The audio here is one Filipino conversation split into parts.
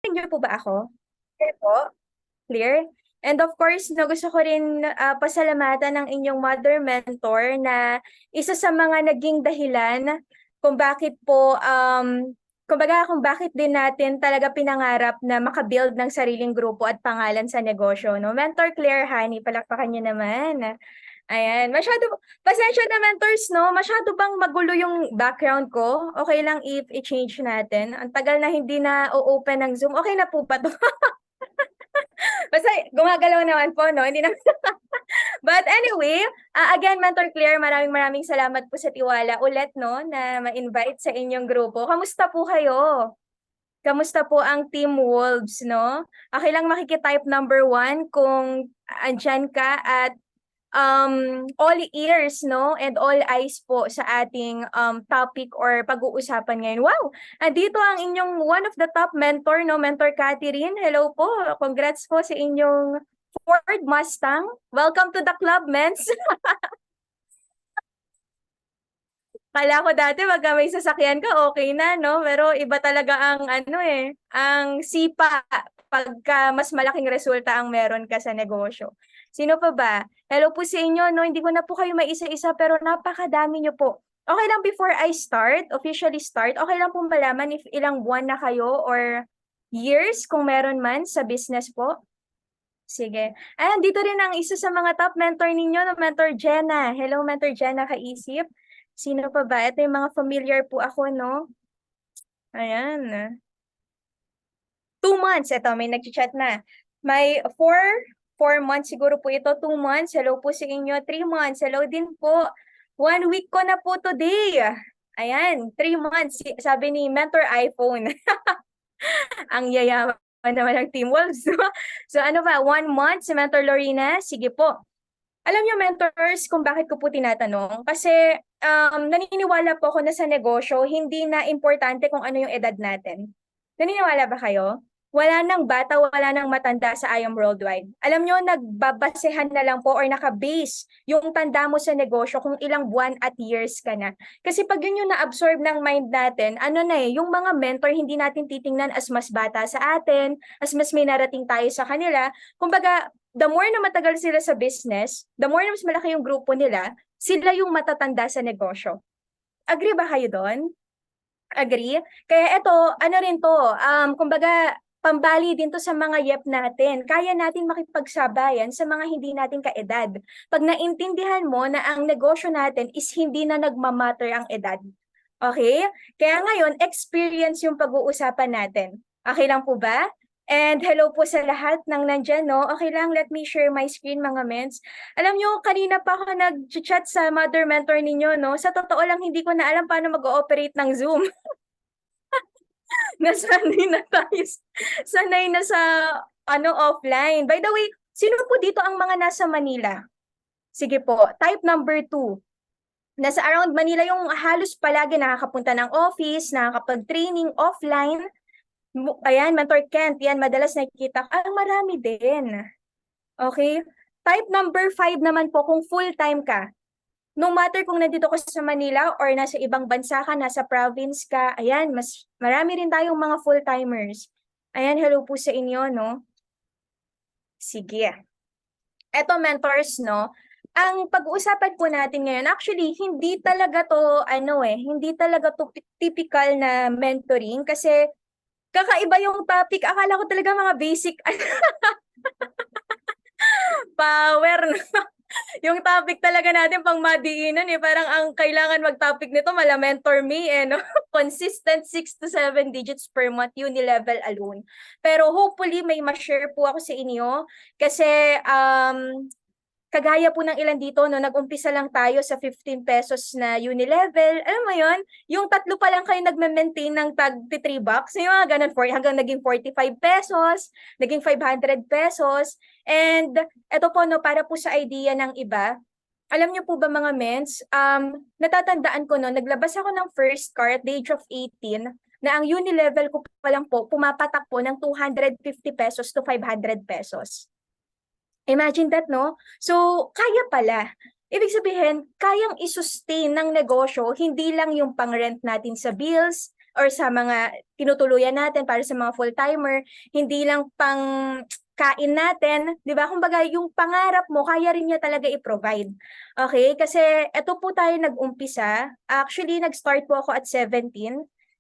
Niyo po ba ako? Clear po? Clear? And of course, no, gusto ko rin pasalamatan ng inyong mother mentor na isa sa mga naging dahilan kung bakit po, kumbaga kung bakit din natin talaga pinangarap na makabuild ng sariling grupo at pangalan sa negosyo, no? Mentor Claire Honey, palakpakan niyo naman. Ayan, pasensya na mentors, no? Masyado bang magulo yung background ko? Okay lang if i-change natin? Ang tagal na hindi na o-open ng Zoom. Okay na po ba to? Basta gumagalaw naman po, no? Hindi na. But anyway, again, Mentor Claire, maraming maraming salamat po sa tiwala ulit, no? Na ma-invite sa inyong grupo. Kamusta po kayo? Kamusta po ang Team Wolves, no? Okay lang makikitype number 1 kung andyan ka at all ears, no? And all eyes po sa ating topic or pag-uusapan ngayon. Wow! Andito ang inyong one of the top mentor, no? Mentor Catherine. Hello po. Congrats po sa inyong Ford Mustang. Welcome to the club, mens. Kala ko dati pagka may sasakyan ka, okay na, no? Pero iba talaga ang ang sipa pagka mas malaking resulta ang meron ka sa negosyo. Sino pa ba? Hello po sa inyo, no? Hindi ko na po kayo maisa-isa pero napakadami nyo po. Okay lang before I start, officially start, okay lang po malaman if ilang buwan na kayo or years kung meron man sa business po. Sige. Ayan, dito rin ang isa sa mga top mentor ninyo, no, Mentor Jenna. Hello, Mentor Jenna Kaisip. Sino pa ba? Ito yung mga familiar po ako, no? Ayan. 2 months. Ito, may nag-chat na. May 4 months siguro po ito. 2 months. Hello po sa inyo. 3 months. Hello din po. 1 week ko na po today. Ayan, 3 months. Sabi ni Mentor iPhone. Ang yayaman naman ng Team Wolves. So ano ba, 1 month si Mentor Lorena? Sige po. Alam niyo, mentors, kung bakit ko po tinatanong? Kasi naniniwala po ako na sa negosyo, hindi na importante kung ano yung edad natin. Naniniwala ba kayo? Wala nang bata, wala nang matanda sa I Am Worldwide. Alam niyo, nagbabasehan na lang po or naka-base yung tanda mo sa negosyo kung ilang buwan at years ka na. Kasi pag yun yung na-absorb ng mind natin, yung mga mentor hindi natin titingnan as mas bata sa atin, as mas may narating tayo sa kanila. Kumbaga, the more na matagal sila sa business, the more na mas malaki yung grupo nila, sila yung matatanda sa negosyo. Agree ba kayo doon? Agree? Kaya ito, ano rin to, kumbaga, pambali din to sa mga yep natin. Kaya natin makipagsabayan sa mga hindi natin kaedad. Pag naintindihan mo na ang negosyo natin is hindi na nagmamatter ang edad. Okay? Kaya ngayon, experience yung pag-uusapan natin. Okay lang po ba? And hello po sa lahat ng nandyan, no? Okay lang, let me share my screen, mga mens. Alam nyo, kanina pa ako nag-chat sa mother mentor ninyo, no? Sa totoo lang, hindi ko na alam paano mag-ooperate ng Zoom. Nasanay na tayo. Sanay na sa offline. By the way, sino po dito ang mga nasa Manila? Sige po, type number 2. Nasa around Manila yung halos palagi nakakapunta ng office, nakakapag-training offline. Ayan, Mentor Kent, yan, madalas nakikita. Marami din. Okay? Type number 5 naman po kung full-time ka. No matter kung nandito ka sa Manila or nasa ibang bansa ka, nasa province ka, ayan, mas marami rin tayong mga full-timers. Ayan, hello po sa inyo, no? Sige. Eto, mentors, no? Ang pag-uusapan po natin ngayon, actually, hindi talaga to, hindi talaga to typical na mentoring kasi kakaiba yung topic. Akala ko talaga mga basic power, no? Yung topic talaga natin pang madiinan eh. Parang ang kailangan mag-topic nito, mala mentor me eh, no? Consistent 6 to 7 digits per month, unilevel alone. Pero hopefully may ma-share po ako sa inyo kasi kagaya po ng ilan dito, no, nag-umpisa lang tayo sa 15 pesos na unilevel. Alam mo yon, yung tatlo pa lang kayo nagme-maintain ng tag 3 bucks, yung mga ganun, hanggang naging 45 pesos, naging 500 pesos. And eto po, no, para po sa idea ng iba, alam niyo po ba mga mens, natatandaan ko no, naglabas ako ng first car at the age of 18, na ang unilevel ko pa lang po, pumapatak po ng 250 pesos to 500 pesos. Imagine that, no? So, kaya pala. Ibig sabihin, kayang isustain ng negosyo, hindi lang yung pang-rent natin sa bills, or sa mga tinutuluyan natin para sa mga full-timer, hindi lang pang kain natin, 'di ba? Kumbaga yung pangarap mo kaya rin niya talaga i-provide. Okay? Kasi eto po tayo nag-umpisa. Actually, nag-start po ako at 17.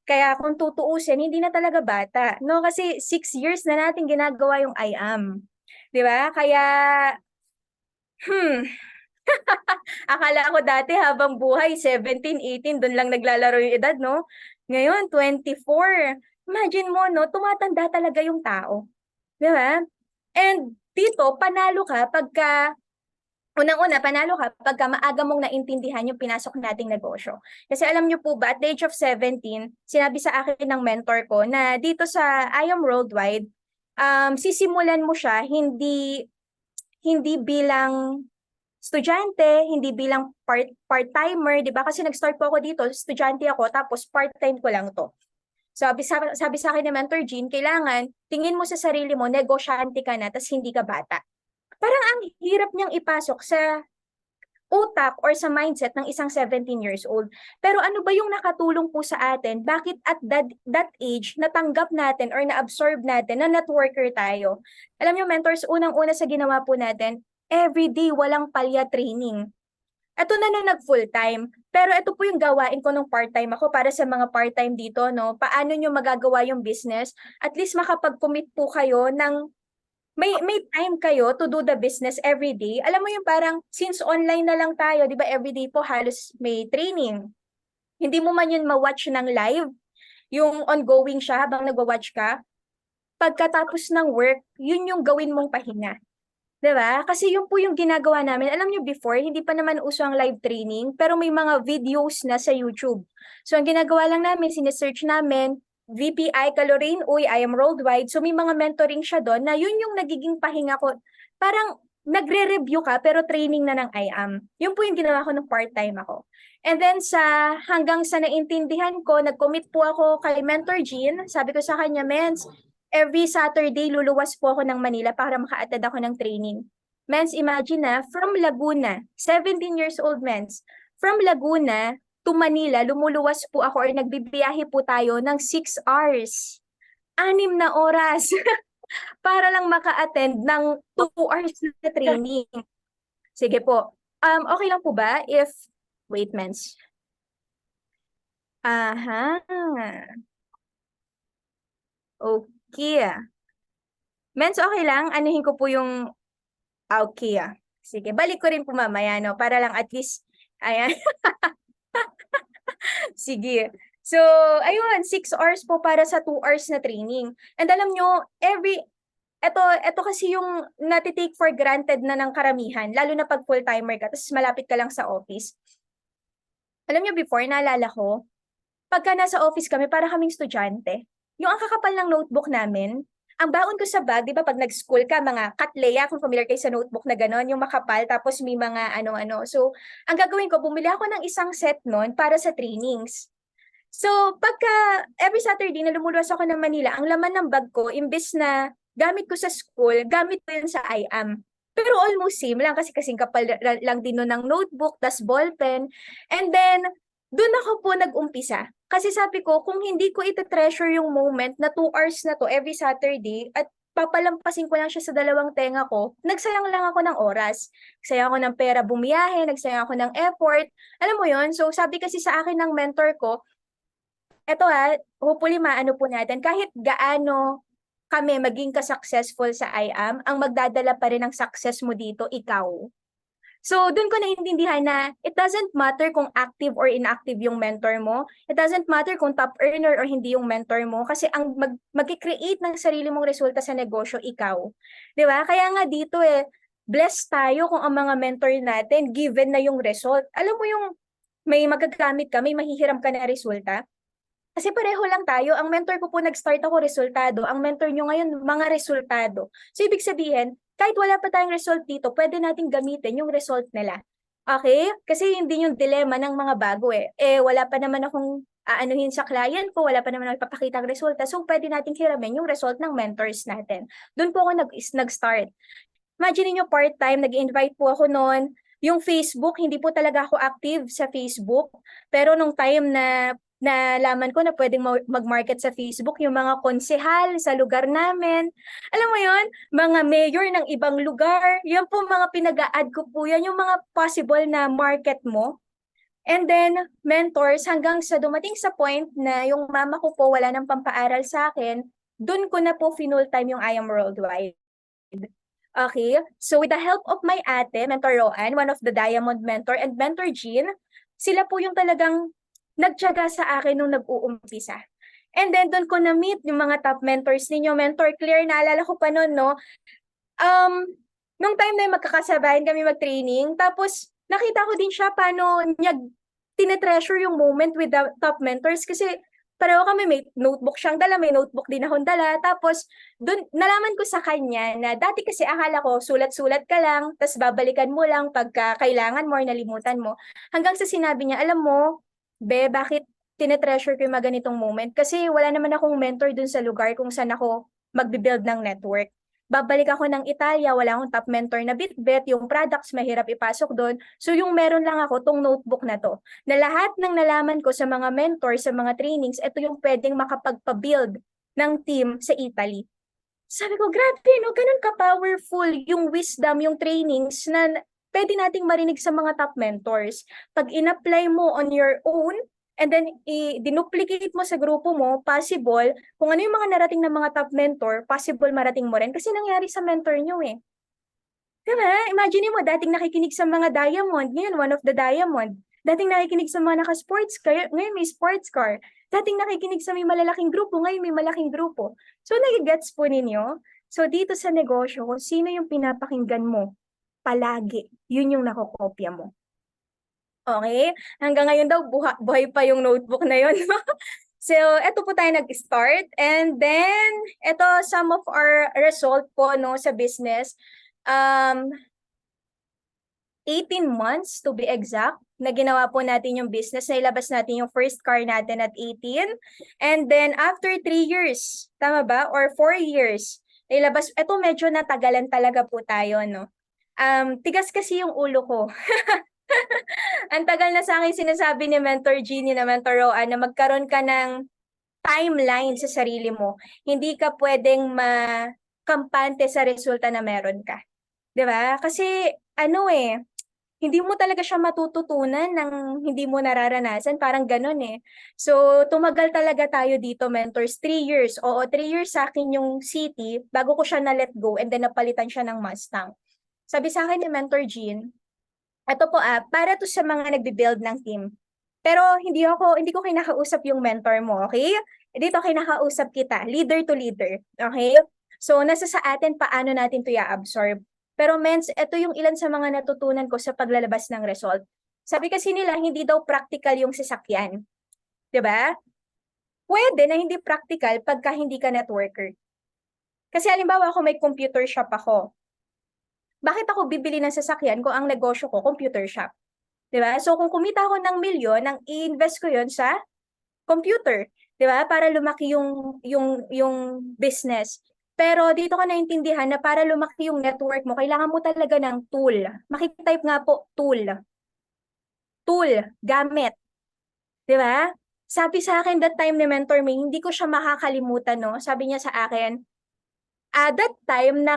Kaya kung tutuusin, hindi na talaga bata, no? Kasi 6 years na natin ginagawa yung I am. 'Di ba? Kaya hmm, akala ko dati habang buhay 17, 18 doon lang naglalaro yung edad, no? Ngayon 24. Imagine mo, no? Tumatanda talaga yung tao. 'Di ba? And dito, panalo ka pagka, unang-una, panalo ka pagka maaga mong naintindihan yung pinasok nating negosyo. Kasi alam niyo po ba, at the age of 17, sinabi sa akin ng mentor ko na dito sa I Am Worldwide, sisimulan mo siya hindi bilang estudyante, hindi bilang part-timer, 'di ba? Kasi nag-start po ako dito, estudyante ako, tapos part-time ko lang 'to. Sabi sa akin ni Mentor Jean, kailangan tingin mo sa sarili mo, negosyante ka na, tas hindi ka bata. Parang ang hirap niyang ipasok sa utak or sa mindset ng isang 17 years old. Pero ano ba yung nakatulong po sa atin? Bakit at that age, natanggap natin or na-absorb natin na networker tayo? Alam niyo, mentors, unang-una sa ginawa po natin, everyday walang palya training. Ito na nung nag-full-time. Pero ito po yung gawain ko nung part-time ako para sa mga part-time dito, no? Paano nyo magagawa yung business? At least makapag-commit po kayo ng may time kayo to do the business every day. Alam mo yung parang since online na lang tayo, 'di ba? Every day po halos may training. Hindi mo man yun ma-watch ng live, yung ongoing siya habang nagwa-watch ka. Pagkatapos ng work, yun yung gawin mong pahinga. 'Di ba? Kasi yun po yung ginagawa namin. Alam niyo before, hindi pa naman uso ang live training, pero may mga videos na sa YouTube. So ang ginagawa lang namin, sinesearch namin, VPI Caloraine Uy, I Am Worldwide. So may mga mentoring siya doon na yun yung nagiging pahinga ko. Parang nagre-review ka pero training na ng I Am. Yun po yung ginawa ko nung part-time ako. And then hanggang sa naintindihan ko, nag-commit po ako kay Mentor Jean. Sabi ko sa kanya, Mens, every Saturday luluwas po ako ng Manila para maka-attend ako ng training. Mens, imagine na, from Laguna, 17 years old mens, from Laguna to Manila, lumuluwas po ako or nagbibiyahe po tayo ng 6 hours. 6 na oras para lang maka-attend ng 2 hours na training. Sige po. Okay lang po ba if, wait mens. Aha. Okay. Mens, okay lang? Anuhin ko po yung okay. Sige, balik ko rin po mamaya, no? Para lang at least, ayan. Sige. So, ayun, 6 hours po para sa 2 hours na training. And alam nyo, eto kasi yung natitake for granted na ng karamihan, lalo na pag full-timer ka, tapos malapit ka lang sa office. Alam nyo, before, naalala ko, pagka nasa office kami, para kaming estudyante. Yung ang kakapal ng notebook namin, ang baon ko sa bag, di ba pag nag-school ka, mga Katleya, kung familiar kayo sa notebook na gano'n, yung makapal, tapos may mga ano-ano. So, ang gagawin ko, bumili ako ng isang set noon para sa trainings. So, pagka every Saturday na lumuluwas ako ng Manila, ang laman ng bag ko, imbes na gamit ko sa school, gamit ko yun sa IAM. Pero almost same lang kasi kasing kapal lang din nun ng notebook, tas ballpen. And then, doon ako po nag-umpisa. Kasi sabi ko, kung hindi ko ito-treasure yung moment na 2 hours na to every Saturday at papalampasin ko lang siya sa dalawang tenga ko, nagsayang lang ako ng oras. Nagsayang ako ng pera bumiyahe, nagsayang ako ng effort. Alam mo yon. So sabi kasi sa akin ng mentor ko, eto hopefully maano po natin, kahit gaano kami maging ka-successful sa IAM, ang magdadala pa rin ng success mo dito, ikaw. So, doon ko naintindihan na it doesn't matter kung active or inactive yung mentor mo. It doesn't matter kung top earner or hindi yung mentor mo kasi ang mag-create ng sarili mong resulta sa negosyo, ikaw. 'Di ba? Kaya nga dito blessed tayo kung ang mga mentor natin given na yung result. Alam mo yung may magagamit ka, may mahihiram ka na resulta. Kasi pareho lang tayo. Ang mentor ko po nag-start ako resultado. Ang mentor nyo ngayon, mga resultado. So, ibig sabihin, kahit wala pa tayong result dito, pwede natin gamitin yung result nila. Okay? Kasi hindi yung dilema ng mga bago wala pa naman akong aanuhin sa client ko, wala pa naman ako ipapakita ang resulta. So, pwede natin hiramin yung result ng mentors natin. Doon po ako nag-start. Imagine niyo part-time, nag-invite po ako noon. Yung Facebook, hindi po talaga ako active sa Facebook. Pero nung time na nalaman ko na pwedeng mag-market sa Facebook yung mga konsehal sa lugar namin. Alam mo yon, mga mayor ng ibang lugar, yan po mga pinag-a-add ko po yan, yung mga possible na market mo. And then, mentors, hanggang sa dumating sa point na yung mama ko po wala nang pampaaral sa akin, dun ko na po full time yung I Am Worldwide. Okay, so with the help of my ate, Mentor Roan, one of the Diamond Mentor, and Mentor Jean, sila po yung talagang nagtiyaga sa akin nung nag-uumpisa. And then doon ko na-meet yung mga top mentors ninyo. Mentor Claire, naalala ko pa noon, no? Nung time na yun, magkakasabayan kami mag-training, tapos nakita ko din siya paano niya tinetreasure yung moment with the top mentors kasi pareho kami, may notebook siyang dala, may notebook din akong dala. Tapos, dun, nalaman ko sa kanya na dati kasi akala ko, sulat-sulat ka lang, tapos babalikan mo lang pagka kailangan mo or nalimutan mo. Hanggang sa sinabi niya, alam mo, Be, bakit tinetreasure ko yung mga ganitong moment? Kasi wala naman akong mentor dun sa lugar kung saan ako magbe-build ng network. Babalik ako ng Italia, wala akong top mentor na Bitbit, yung products mahirap ipasok doon. So yung meron lang ako, tong notebook na to na lahat ng nalaman ko sa mga mentors, sa mga trainings, ito yung pwedeng makapagpa-build ng team sa Italy. Sabi ko, grabe, no? Ganun ka-powerful yung wisdom, yung trainings na pwede nating marinig sa mga top mentors. Pag in-apply mo on your own, and then i-dinuplicate mo sa grupo mo, possible, kung ano yung mga narating ng mga top mentor, possible marating mo rin. Kasi nangyari sa mentor nyo eh. Diba? Imagine mo, dating nakikinig sa mga diamond, ngayon one of the diamond. Dating nakikinig sa mga naka-sports car, ngayon may sports car. Dating nakikinig sa may malalaking grupo, ngayon may malaking grupo. So, nagigets po ninyo? So, dito sa negosyo, kung sino yung pinapakinggan mo, palagi, yun yung nakokopya mo. Okay? Hanggang ngayon daw, buhay pa yung notebook na yun. So, eto po tayo nag-start. And then, eto some of our result po no, sa business. 18 months to be exact na ginawa po natin yung business. Nailabas natin yung first car natin at 18. And then after 3 years, tama ba? Or 4 years, nailabas. Ito medyo natagalan talaga po tayo, no? Tigas kasi yung ulo ko. Ang tagal na sa akin sinasabi ni Mentor Jeannie na Mentor Roan na magkaroon ka ng timeline sa sarili mo. Hindi ka pwedeng makampante sa resulta na meron ka. 'Di ba? Kasi ano eh, hindi mo talaga siya matututunan ng hindi mo nararanasan, parang gano'n eh. So, tumagal talaga tayo dito, mentors, 3 years. Oo, 3 years sa akin yung city bago ko siya na-let go and then napalitan siya ng Mustang. Sabi sa akin ni Mentor Jean, ito po para to sa mga nagbi-build ng team. Pero hindi ko kinakausap yung mentor mo, okay? Dito kinakausap kita, leader to leader, okay? So, nasa sa atin paano natin to i-absorb. Pero mens, ito yung ilan sa mga natutunan ko sa paglalabas ng result. Sabi kasi nila, hindi daw practical yung sasakyan. 'Di ba? Pwede na hindi practical pagka hindi ka networker. Kasi halimbawa ako may computer shop ako. Bakit ako bibili ng sasakyan kung ang negosyo ko computer shop? 'Di ba? So kung kumita ako ng milyon, nang i-invest ko 'yon sa computer, 'di ba? Para lumaki yung business. Pero dito ko naintindihan na para lumaki yung network mo, kailangan mo talaga ng tool. Maki-type nga po, tool. Tool, gamit. 'Di ba? Sabi sa akin that time ni mentor me, hindi ko siya makakalimutan, no? Sabi niya sa akin, that time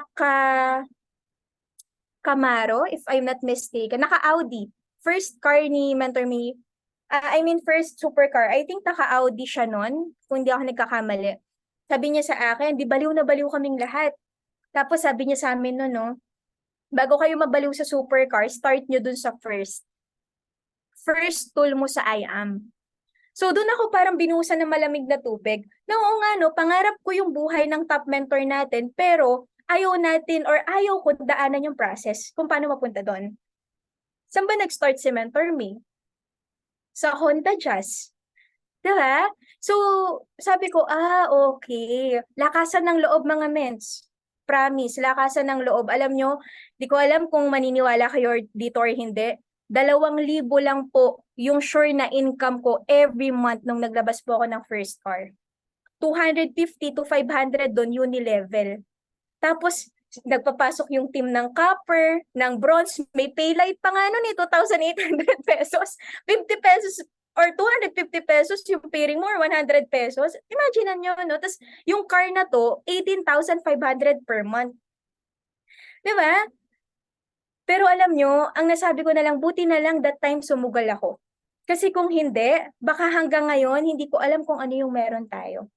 Camaro, if I'm not mistaken, naka-Audi. First car ni mentor me, first supercar. I think naka-Audi siya nun, kung hindi ako nagkakamali. Sabi niya sa akin, di baliw na baliw kaming lahat. Tapos sabi niya sa amin no, no, bago kayo mabaliw sa supercar, start nyo dun sa first. First tool mo sa I am. So doon ako parang binuhusan ng malamig na tubig. Na oo nga no, pangarap ko yung buhay ng top mentor natin, pero ayaw natin or ayaw ko daanan yung process kung paano mapunta doon. Saan ba nag-start si Mentor Me? Sa Honda Jazz. Diba? So, sabi ko, okay. Lakasan ng loob mga mens. Promise, lakasan ng loob. Alam nyo, di ko alam kung maniniwala kayo dito or hindi. 2,000 lang po yung sure na income ko every month nung naglabas po ako ng first car. 250 to 500 doon uni-level. Tapos, nagpapasok yung team ng copper, ng bronze, may pay light pa nga nun 2,800 pesos. 50 pesos or 250 pesos yung pairing mo or 100 pesos. Imagine nyo, no? Tapos yung car na to, 18,500 per month. Di ba? Pero alam nyo, ang nasabi ko na lang, buti na lang that time sumugal ako. Kasi kung hindi, baka hanggang ngayon, hindi ko alam kung ano yung meron tayo.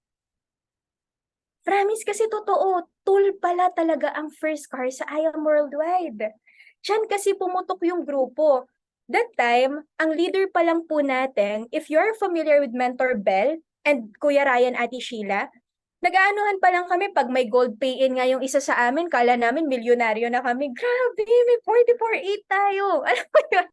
Promise kasi totoo, tool pala talaga ang first car sa I Am Worldwide. Diyan kasi pumutok yung grupo. That time, ang leader pa lang po natin, if you're familiar with Mentor Bell and Kuya Ryan, Ate Sheila, nag-aanuhan pa lang kami pag may gold pay-in nga yung isa sa amin, kala namin milyonaryo na kami. Grabe, may 44.8 tayo. Alam mo yun?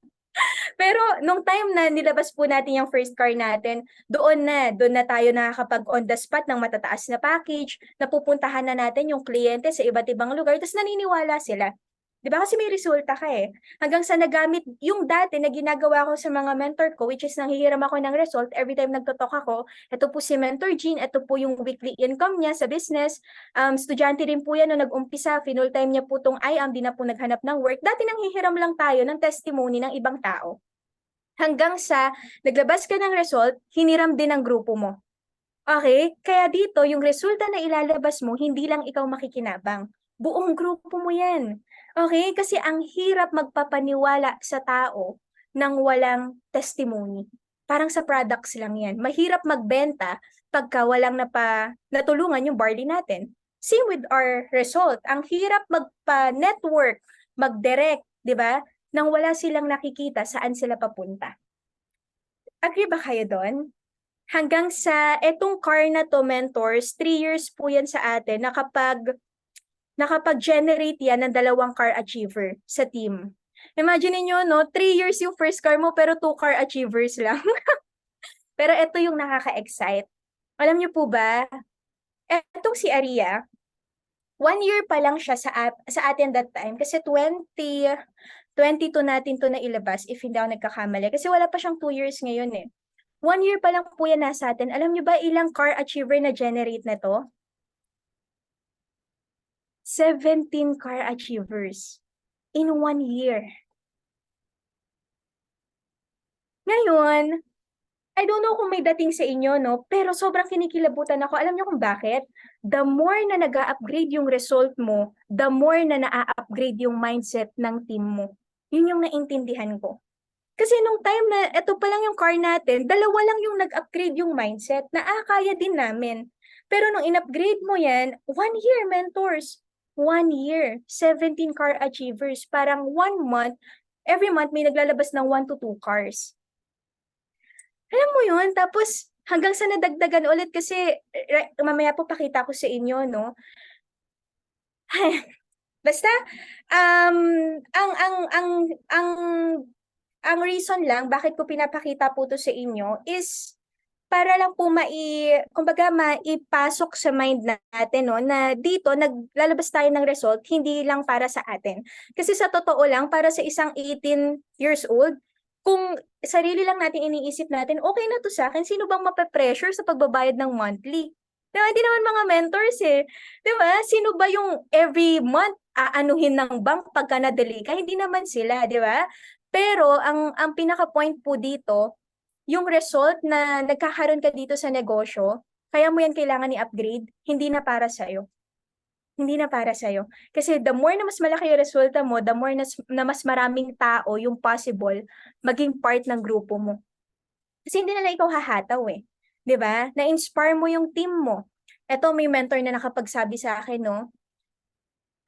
Pero nung time na nilabas po natin yung first car natin, doon na tayo nakakapag on the spot ng matataas na package, napupuntahan na natin yung kliyente sa iba't ibang lugar, tapos naniniwala sila. Di ba kasi may resulta ka eh. Hanggang sa nagamit yung dati na ginagawa ko sa mga mentor ko, which is nanghihiram ako ng result every time nagtotalk ako. Ito po si Mentor Jean, ito po yung weekly income niya sa business. Estudyante rin po yan nung nag-umpisa, full time niya po tong IAM, di na po naghanap ng work. Dati nanghihiram lang tayo ng testimony ng ibang tao. Hanggang sa naglabas ka ng result, hiniram din ng grupo mo. Okay? Kaya dito, yung resulta na ilalabas mo, hindi lang ikaw makikinabang. Buong grupo mo yan. Okay? Kasi ang hirap magpapaniwala sa tao nang walang testimony. Parang sa products lang yan. Mahirap magbenta pagka walang natulungan yung barley natin. Same with our result. Ang hirap magpa-network, mag-direct, di ba? Nang wala silang nakikita saan sila papunta. Agree ba kayo doon? Hanggang sa etong car na to, mentors, 3 years po yan sa atin nakapag-generate yan ng 2 car achiever sa team. Imagine niyo no, 3 years yung first car mo pero 2 car achievers lang. Pero ito yung nakaka-excite. Alam niyo po ba, etong si Aria, 1 year pa lang siya sa atin that time kasi 2022 natin to na ilabas if hindi ako nagkakamali. Kasi wala pa siyang 2 years ngayon eh. 1 year pa lang po yan nasa atin. Alam niyo ba ilang car achiever na generate na to? 17 car achievers in 1 year. Ngayon, I don't know kung may dating sa inyo, no? Pero sobrang kinikilabutan ako. Alam niyo kung bakit? The more na nag-upgrade yung result mo, the more na na-upgrade yung mindset ng team mo. Yun yung naintindihan ko. Kasi nung time na ito pa lang yung car natin, 2 lang yung nag-upgrade yung mindset na kaya din namin. Pero nung in-upgrade mo yan, 1 year mentors. 1 year, 17 car achievers. Parang 1 month, every month may naglalabas ng 1 to 2 cars. Alam mo yun? Tapos hanggang sa nadagdagan ulit kasi mamaya po pakita ko sa inyo, no? Basta ang reason lang bakit ko pinapakita po to sa inyo is para lang po kumbaga maipasok sa mind natin no na dito naglalabas tayo ng result hindi lang para sa atin. Kasi sa totoo lang para sa isang 18 years old, kung sarili lang natin iniisip natin, okay na to sa akin, sino bang mape-pressure sa pagbabayad ng monthly? Diba? Hindi naman mga mentors eh. Diba? Sino ba yung every month aanuhin ng bank pagka na-delay ka? Hindi naman sila, di ba? Pero ang pinaka-point po dito, yung result na nagkakaroon ka dito sa negosyo, kaya mo yan kailangan i-upgrade, hindi na para sa'yo. Hindi na para sa'yo. Kasi the more na mas malaki yung resulta mo, the more na mas maraming tao yung possible maging part ng grupo mo. Kasi hindi na lang ikaw hahataw eh. 'Di ba? Na-inspire mo yung team mo. Eto may mentor na nakapagsabi sa akin, no?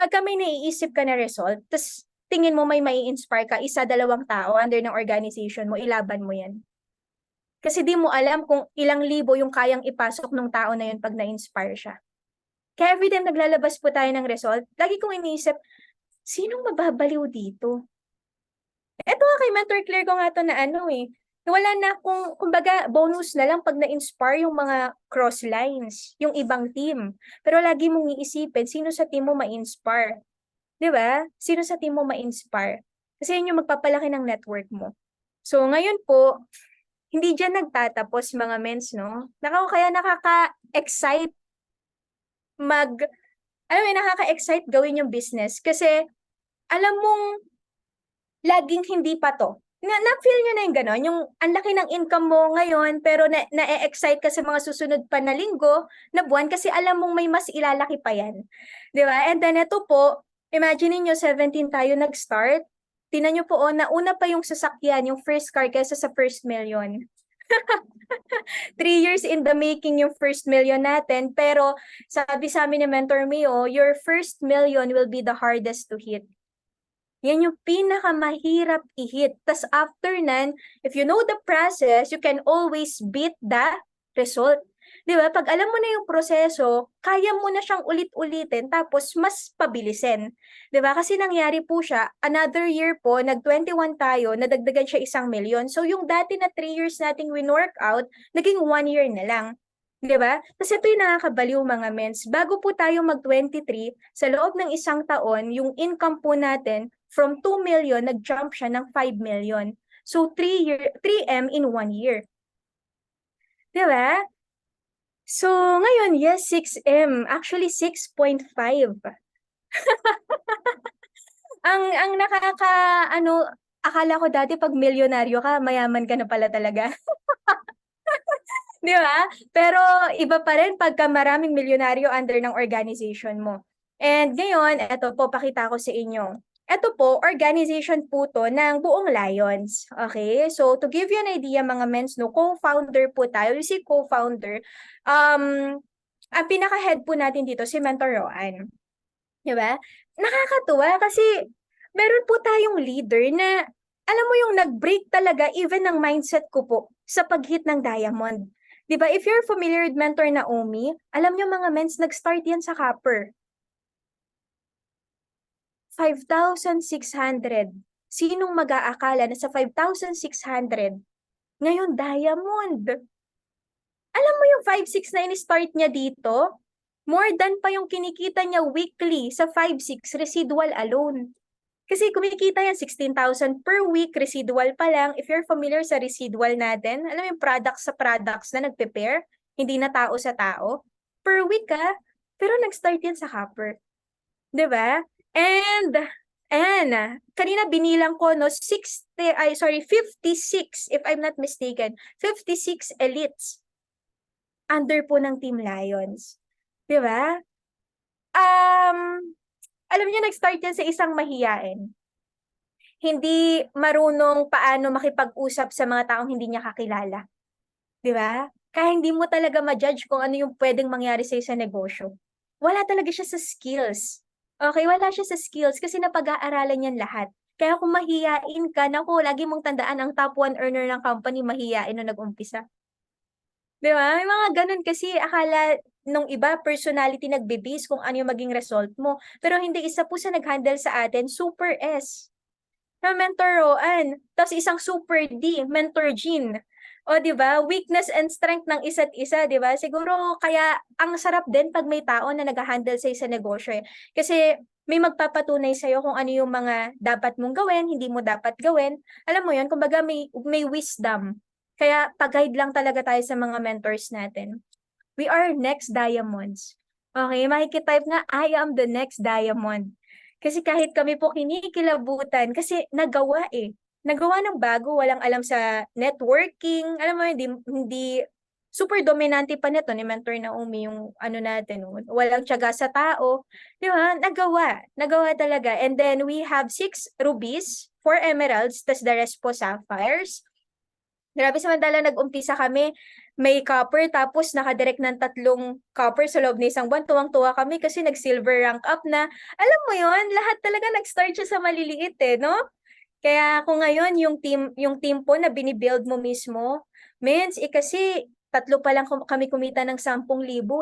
Pagka may naiisip ka na result, tapos tingin mo may mai-inspire ka, 1, 2 tao under ng organization mo, ilaban mo yan. Kasi di mo alam kung ilang libo yung kayang ipasok ng tao na yun pag na-inspire siya. Kaya every time naglalabas po tayo ng result, lagi kong iniisip, sinong mababaliw dito? Eto nga kay Mentor Claire ko nga to na ano eh, wala na kumbaga bonus na lang pag na-inspire yung mga cross lines, yung ibang team. Pero lagi mong iisipin, sino sa team mo ma-inspire? Di ba? Sino sa team mo ma-inspire? Kasi yun yung magpapalaki ng network mo. So ngayon po, hindi dyan nagtatapos mga mens, no? Kaya nakaka-excite nakaka-excite gawin yung business. Kasi alam mong laging hindi pa to. Na-feel nyo na yung gano'n? Yung ang laki ng income mo ngayon, pero na-excite ka sa mga susunod pa na linggo, na buwan, kasi alam mong may mas ilalaki pa yan. Di ba? And then ito po, imagine niyo 17 tayo nag-start. Tingnan niyo po, nauna pa yung sasakyan, yung first car kaysa sa first million. 3 years in the making yung first million natin, pero sabi sa amin ni Mentor Mio, your first million will be the hardest to hit. Yan yung pinakamahirap i-hit. Tas after nan, if you know the process, you can always beat the result. Di ba? Pag alam mo na yung proseso, kaya mo na siyang ulit-ulitin, tapos mas pabilisin. Di ba? Kasi nangyari po siya, another year po, nag-21 tayo, nadagdagan siya 1 million. So yung dati na 3 years nating win-work out, naging 1 year na lang. Di ba? Kasi ito yung nakakabaliw mga mens. Bago po tayo mag-23, sa loob ng isang taon, yung income po natin, from 2 million, nag-jump siya ng 5 million. So 3M in 1 year. Di ba? So ngayon, yes, 6M. Actually, 6.5. Ang akala ko dati pag milyonaryo ka, mayaman ka na pala talaga. Di ba? Pero iba pa rin pagka maraming milyonaryo under ng organization mo. And ngayon, eto po, pakita ko sa inyo. Ito po, organization po to ng buong Lions. Okay? So, to give you an idea, mga mens, no, co-founder po tayo. You see, co-founder. Ang pinaka-head po natin dito, si Mentor Roan. Di ba? Nakakatuwa kasi meron po tayong leader na, alam mo yung nag-break talaga even ng mindset ko po sa pag-hit ng diamond. Di ba? If you're familiar with Mentor Naomi, alam nyo mga mens, nag-start yan sa copper. 5,600. Sinong mag-aakala na sa 5,600, ngayon diamond? Alam mo yung 5,600 na in-start niya dito? More than pa yung kinikita niya weekly sa 5,600 residual alone. Kasi kumikita yan 16,000 per week, residual pa lang. If you're familiar sa residual natin, alam mo yung products sa products na nagpe-pair, hindi na tao sa tao, per week pero nag-start yan sa copper. 'Di ba? And kanina binilang ko, no, 56, if I'm not mistaken, 56 elites under po ng Team Lions. 'Di ba? Alam niyo, nag-start yan sa isang mahiyain. Hindi marunong paano makipag-usap sa mga taong hindi niya kakilala. 'Di ba? Kaya hindi mo talaga ma-judge kung ano yung pwedeng mangyari sa'yo sa negosyo. Wala talaga siya sa skills. Okay, wala siya sa skills kasi napag-aaralan niyan lahat. Kaya kung mahiyain ka, naku, lagi mong tandaan, ang top 1 earner ng company, mahiyain nung nag-umpisa. Di ba? May mga ganun kasi, akala nung iba, personality nagbe-base kung ano yung maging result mo. Pero hindi, isa po sa nag-handle sa atin, Super S. Na Mentor Roan. Tapos isang Super D, Mentor Jean. O, di ba? Weakness and strength ng isa't isa, di ba? Siguro, kaya ang sarap din pag may tao na nag-handle sa negosyo eh. Kasi may magpapatunay sa'yo kung ano yung mga dapat mong gawin, hindi mo dapat gawin. Alam mo yun, kumbaga may wisdom. Kaya pag-guide lang talaga tayo sa mga mentors natin. We are next diamonds. Okay, makikitype nga, I am the next diamond. Kasi kahit kami po kinikilabutan, kasi nagawa eh. Nagawa ng bago, walang alam sa networking. Alam mo, hindi super dominante pa nito ni Mentor Naomi yung ano natin. Walang tiyaga sa tao. Di ba? Nagawa. Nagawa talaga. And then we have 6 rubies, 4 emeralds, tas the rest po sapphires. Grabe, samantala nag-umpisa kami, may copper, tapos nakadirect ng 3 copper sa loob ng isang buwan. Tuwang-tuwa kami kasi nag-silver rank up na. Alam mo yon, lahat talaga nag-start siya sa maliliit eh, no? Kaya kung ngayon yung team po na binibuild mo mismo, means kasi 3 pa lang kami kumita ng 10,000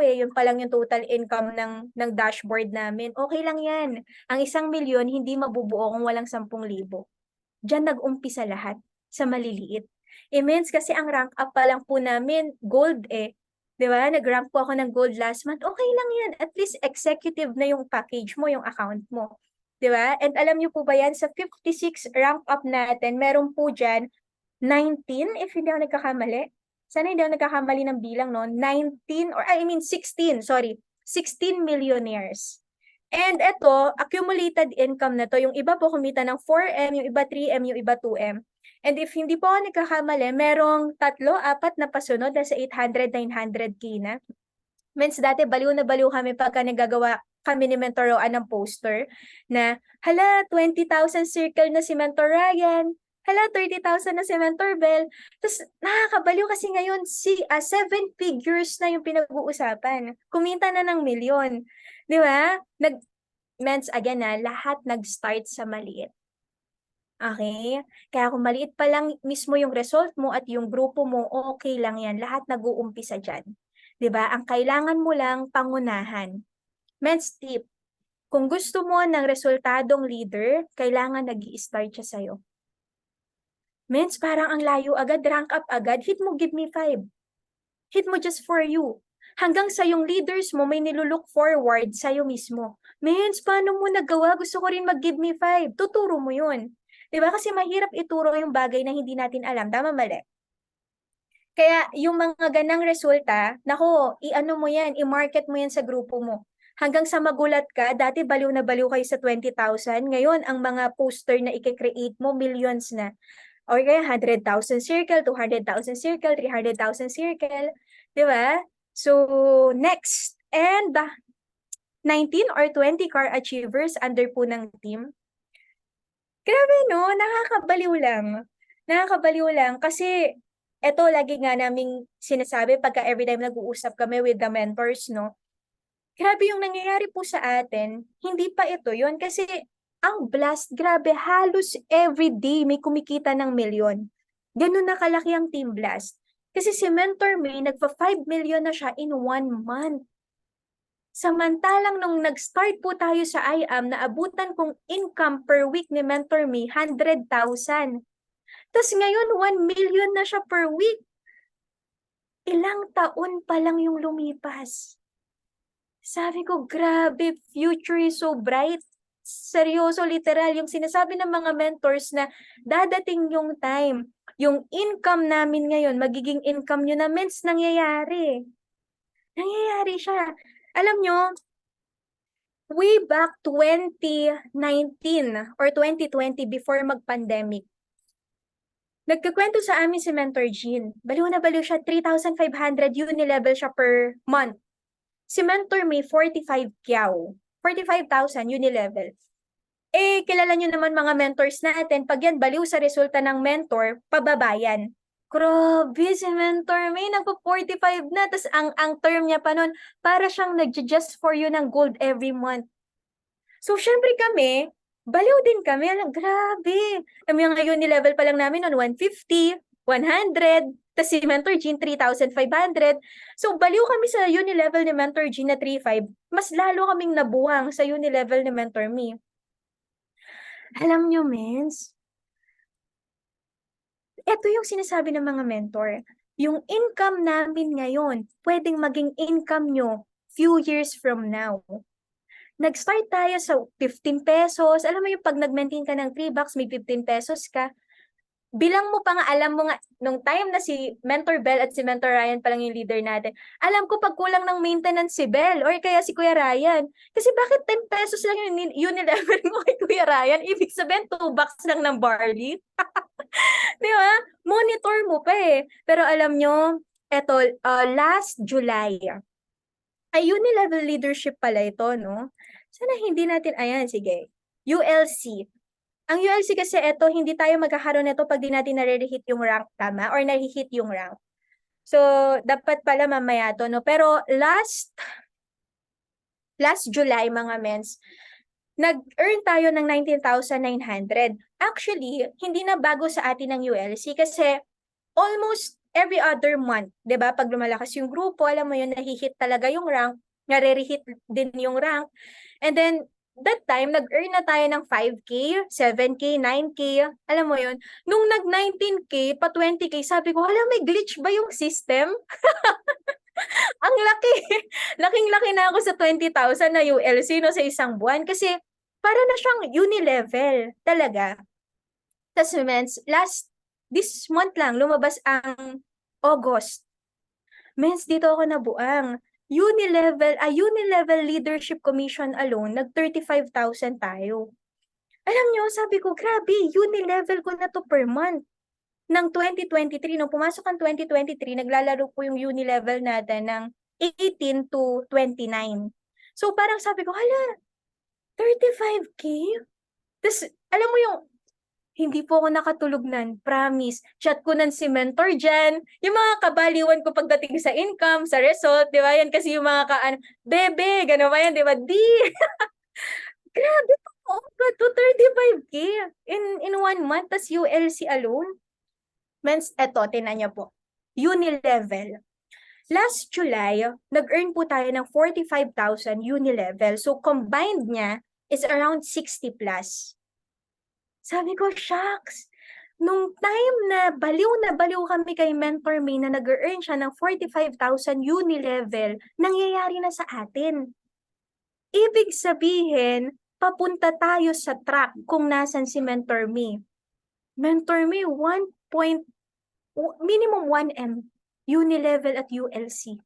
eh. Yun pa lang yung total income ng dashboard namin. Okay lang yan. Ang 1 milyon hindi mabubuo kung walang 10,000. Diyan nag-umpisa lahat sa maliliit. Immense kasi ang rank up pa lang po namin, gold eh. 'Di ba? Nag-rank po ako ng gold last month. Okay lang 'yan. At least executive na yung package mo, yung account mo. 'Di ba? And alam niyo po ba 'yan, sa 56 rank up natin, meron po diyan 19, if hindi ako nagkakamali. Sana hindi ako nagkakamali ng bilang, no? 19 or I mean 16, sorry. 16 millionaires. And ito, accumulated income na to. Yung iba po kumita ng 4M, yung iba 3M, yung iba 2M. And if hindi po ako nagkakamali, merong 3, 4 na pasunod na sa 800, 900K na. Means dati baliw na baliw kami pagka nagagawa kami ni Mentor Roan ng poster na, hala, 20,000 circle na si Mentor Ryan, hala, 30,000 na si Mentor Bell. Tapos nakakabaliw kasi ngayon 7 figures na yung pinag-uusapan. Kumita na ng milyon. Di ba? Means again na lahat nag-start sa maliit. Okay? Kaya kung maliit pa lang mismo yung result mo at yung grupo mo, okay lang yan. Lahat nag-uumpisa dyan. 'Di ba? Ang kailangan mo lang pangunahan. Men's tip, kung gusto mo ng resultadong leader, kailangan nag-i-start siya sa'yo. Men's parang ang layo agad, rank up agad, hit mo give me 5. Hit mo just for you. Hanggang sa yung leaders mo may nilulook forward sa'yo mismo. Men's, paano mo nagawa? Gusto ko rin mag-give me 5. Tuturo mo yun. 'Di ba? Kasi mahirap ituro yung bagay na hindi natin alam. Tama, mali? Kaya yung mga ganang resulta, nako, i-ano mo yan, i-market mo yan sa grupo mo. Hanggang sa magulat ka, dati baliw na baliw kayo sa 20,000, ngayon ang mga poster na i-create mo, millions na. O kaya 100,000 circle, 200,000 circle, 300,000 circle, di ba? So, next, and 19 or 20 car achievers under po ng team. Grabe no, nakakabaliw lang. Nakakabaliw lang kasi eto lagi nga naming sinasabi pagka every time nag-uusap kami with the mentors, no? Grabe yung nangyayari po sa atin, hindi pa ito yon kasi ang blast, grabe, halos everyday may kumikita ng milyon. Ganun na kalaki ang Team Blast. Kasi si Mentor May, nagpa 5 million na siya in 1 month. Samantalang nung nag-start po tayo sa IAM, naabutan kong income per week ni Mentor Me, 100,000. Tapos ngayon, 1 million na siya per week. Ilang taon pa lang yung lumipas. Sabi ko, grabe, future is so bright. Seryoso, literal, yung sinasabi ng mga mentors na dadating yung time, yung income namin ngayon, magiging income nyo na, means nangyayari. Nangyayari siya. Alam nyo, way back 2019 or 2020 before mag-pandemic, nagkakwento sa amin si Mentor Jean. Baliw na baliw siya, 3,500 unilevel siya per month. Si Mentor may 45 kyaw. 45,000 unilevel. Eh, kilala nyo naman mga mentors natin, pag yan baliw sa resulta ng mentor, pababayan. Grabe, si Mentor May, nagpa-45 na. Tapos ang term niya pa nun, para siyang nag-just for you ng gold every month. So, syempre kami, baliw din kami. Alam, grabe. Kami ngayon ni-level pa lang namin on 150, 100, tapos si Mentor Jean 3,500. So, baliw kami sa uni-level ni Mentor Jean na 3,500. Mas lalo kaming nabuhang sa uni-level ni Mentor Me. Alam nyo, mens, ito yung sinasabi ng mga mentor. Yung income namin ngayon, pwedeng maging income nyo few years from now. Nag-start tayo sa 15 pesos. Alam mo yung pag nag-maintain ka ng 3 bucks, may 15 pesos ka. Bilang mo pa nga, alam mo nga, nung time na si Mentor Bell at si Mentor Ryan pa lang yung leader natin, alam ko pag kulang ng maintenance si Bell or kaya si Kuya Ryan. Kasi bakit 10 pesos lang yung unilevel mo kay Kuya Ryan? Ibig sabihin, 2 bucks lang ng barley. Di ba? Monitor mo pa eh. Pero alam nyo, eto, last July, ay unilevel leadership pala ito, no? Sana hindi natin, ayan, sige. ULC. Ang ULC kasi ito, hindi tayo magkakaroon nito pag di natin nare-hit yung rank, tama? Or nare-hit yung rank. So, dapat pala mamaya to, no? Pero last July, mga mens, nag-earn tayo ng 19,900. Actually, hindi na bago sa atin ng ULC kasi almost every other month, 'di ba? Pag lumalakas yung grupo, alam mo yun, nahihit talaga yung rank, nare-hit din yung rank. And then that time, nag-earn na tayo ng 5K, 7K, 9K, alam mo yun. Nung nag-19K, pa 20K, sabi ko, hala, may glitch ba yung system? Ang laki. Laking-laki na ako sa 20,000 na ULC no, sa isang buwan kasi para na siyang unilevel talaga. Tapos, this month lang, lumabas ang August. Mens, dito ako nabuang. Unilevel Leadership Commission alone, nag-35,000 tayo. Alam nyo, sabi ko, grabe, unilevel ko na to per month. Ng 2023, nung pumasok ang 2023, naglalaro po yung unilevel natin ng 18 to 29. So parang sabi ko, hala, 35K? Tapos, alam mo yung, hindi po ako nakatulog nan, promise. Chat ko nan si mentor dyan. Yung mga kabaliwan ko pagdating sa income, sa result, di ba? Yan kasi yung mga bebe, gano'n ba yan, di ba? Di! Grabe po, oh, to 35K in 1 month, tas ULC alone. Mens, eto, tinan niyo po. Unilevel. Last July, nag-earn po tayo ng 45,000 Unilevel. So, combined niya is around 60 plus. Sabi ko, shucks. Nung time na baliw kami kay Mentor May na nag-earn siya ng 45,000 Unilevel, nangyayari na sa atin. Ibig sabihin, papunta tayo sa track kung nasan si Mentor May. Mentor May, minimum 1M, Unilevel at ULC.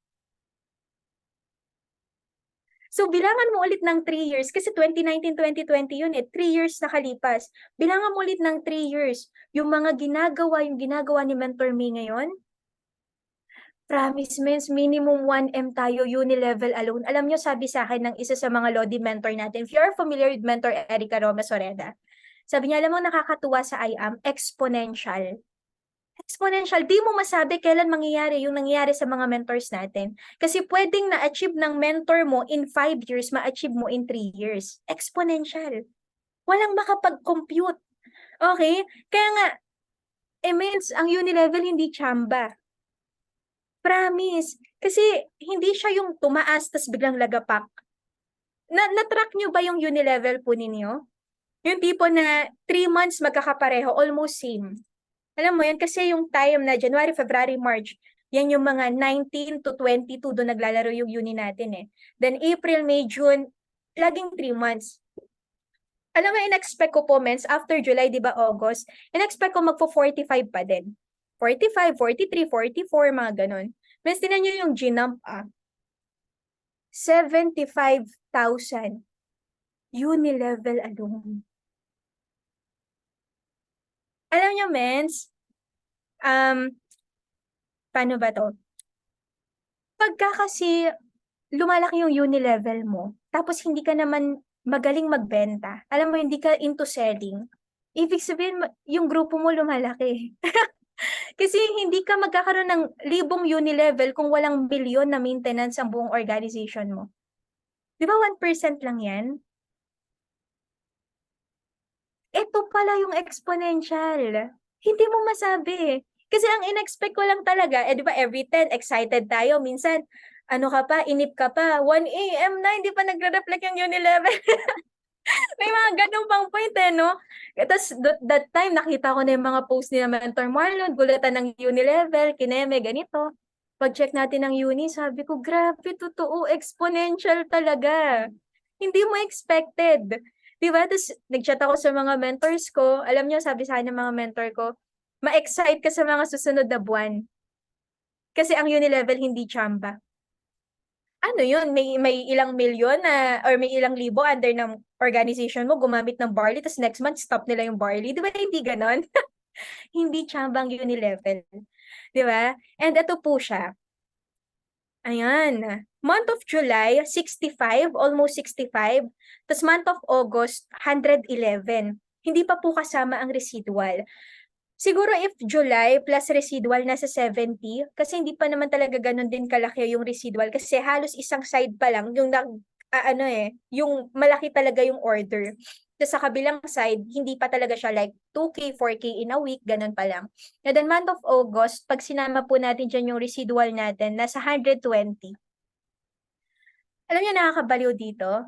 So, bilangan mo ulit ng 3 years, kasi 2019-2020 yun 3 years nakalipas. Bilangan mo ulit ng 3 years, yung ginagawa ni Mentor May ngayon, promise means minimum 1M tayo Unilevel alone. Alam nyo, sabi sa akin ng isa sa mga Lodi mentor natin, if you're familiar with Mentor Erica Roma Soreda, sabi niya, alam mo, nakakatuwa sa IAM, exponential. Exponential, di mo masabi kailan mangyayari yung nangyayari sa mga mentors natin. Kasi pwedeng na-achieve ng mentor mo in 5 years, ma-achieve mo in 3 years. Exponential. Walang makapag-compute. Okay? Kaya nga, means ang Unilevel hindi chamba. Promise. Kasi hindi siya yung tumaas tas biglang lagapak. Na-track nyo ba yung Unilevel po ninyo? Yung tipo na 3 months magkakapareho, almost same. Alam mo yan, kasi yung time na January, February, March, yan yung mga 19 to 22 doon naglalaro yung uni natin eh. Then April, May, June, laging 3 months. Alam mo, in-expect ko po, mens, after July, di ba, August, in-expect ko magpo-45 pa din. 45, 43, 44, mga ganun. Mens, tinan nyo yung ginump 75,000 Unilevel alone. Alam nyo, mens, paano ba to? Pagka kasi lumalaki yung Unilevel mo, tapos hindi ka naman magaling magbenta, alam mo, hindi ka into selling, ibig sabihin, yung grupo mo lumalaki. Kasi hindi ka magkakaroon ng libong Unilevel kung walang bilyon na maintenance ang buong organization mo. Di ba 1% lang yan? Ito pala yung exponential. Hindi mo masabi. Kasi ang in-expect ko lang talaga, di ba every 10, excited tayo. Minsan, ano ka pa, inip ka pa, 1 AM na, hindi pa nagre-reflect yung Unilevel. May mga ganun pang point no? Tapos, that time, nakita ko na yung mga post ni Mentor Marlon, gulatan ng Unilevel, kineme, ganito. Pag-check natin ng uni, sabi ko, grabe, totoo, exponential talaga. Hindi mo expected. Diba? Tapos, nag-chat ako sa mga mentors ko. Alam nyo, sabi sa akin ng mga mentor ko, ma-excite ka sa mga susunod na buwan. Kasi ang Unilevel hindi chamba. Ano yun? May ilang milyon na, or may ilang libo under ng organization mo, gumamit ng barley, tapos next month, stop nila yung barley. Di ba hindi ganon? Hindi chamba ang Unilevel. Di ba? And ito po siya. Ayan. Month of July, 65, almost 65. Tapos month of August, 111. Hindi pa po kasama ang residual. Siguro if July plus residual nasa 70, kasi hindi pa naman talaga ganun din kalaki yung residual kasi halos isang side pa lang yung yung malaki talaga yung order. Tapos sa kabilang side, hindi pa talaga siya like 2K, 4K in a week, ganun pa lang. And then month of August, pag sinama po natin dyan yung residual natin, nasa 120. Alam niyo nakakabaliw dito?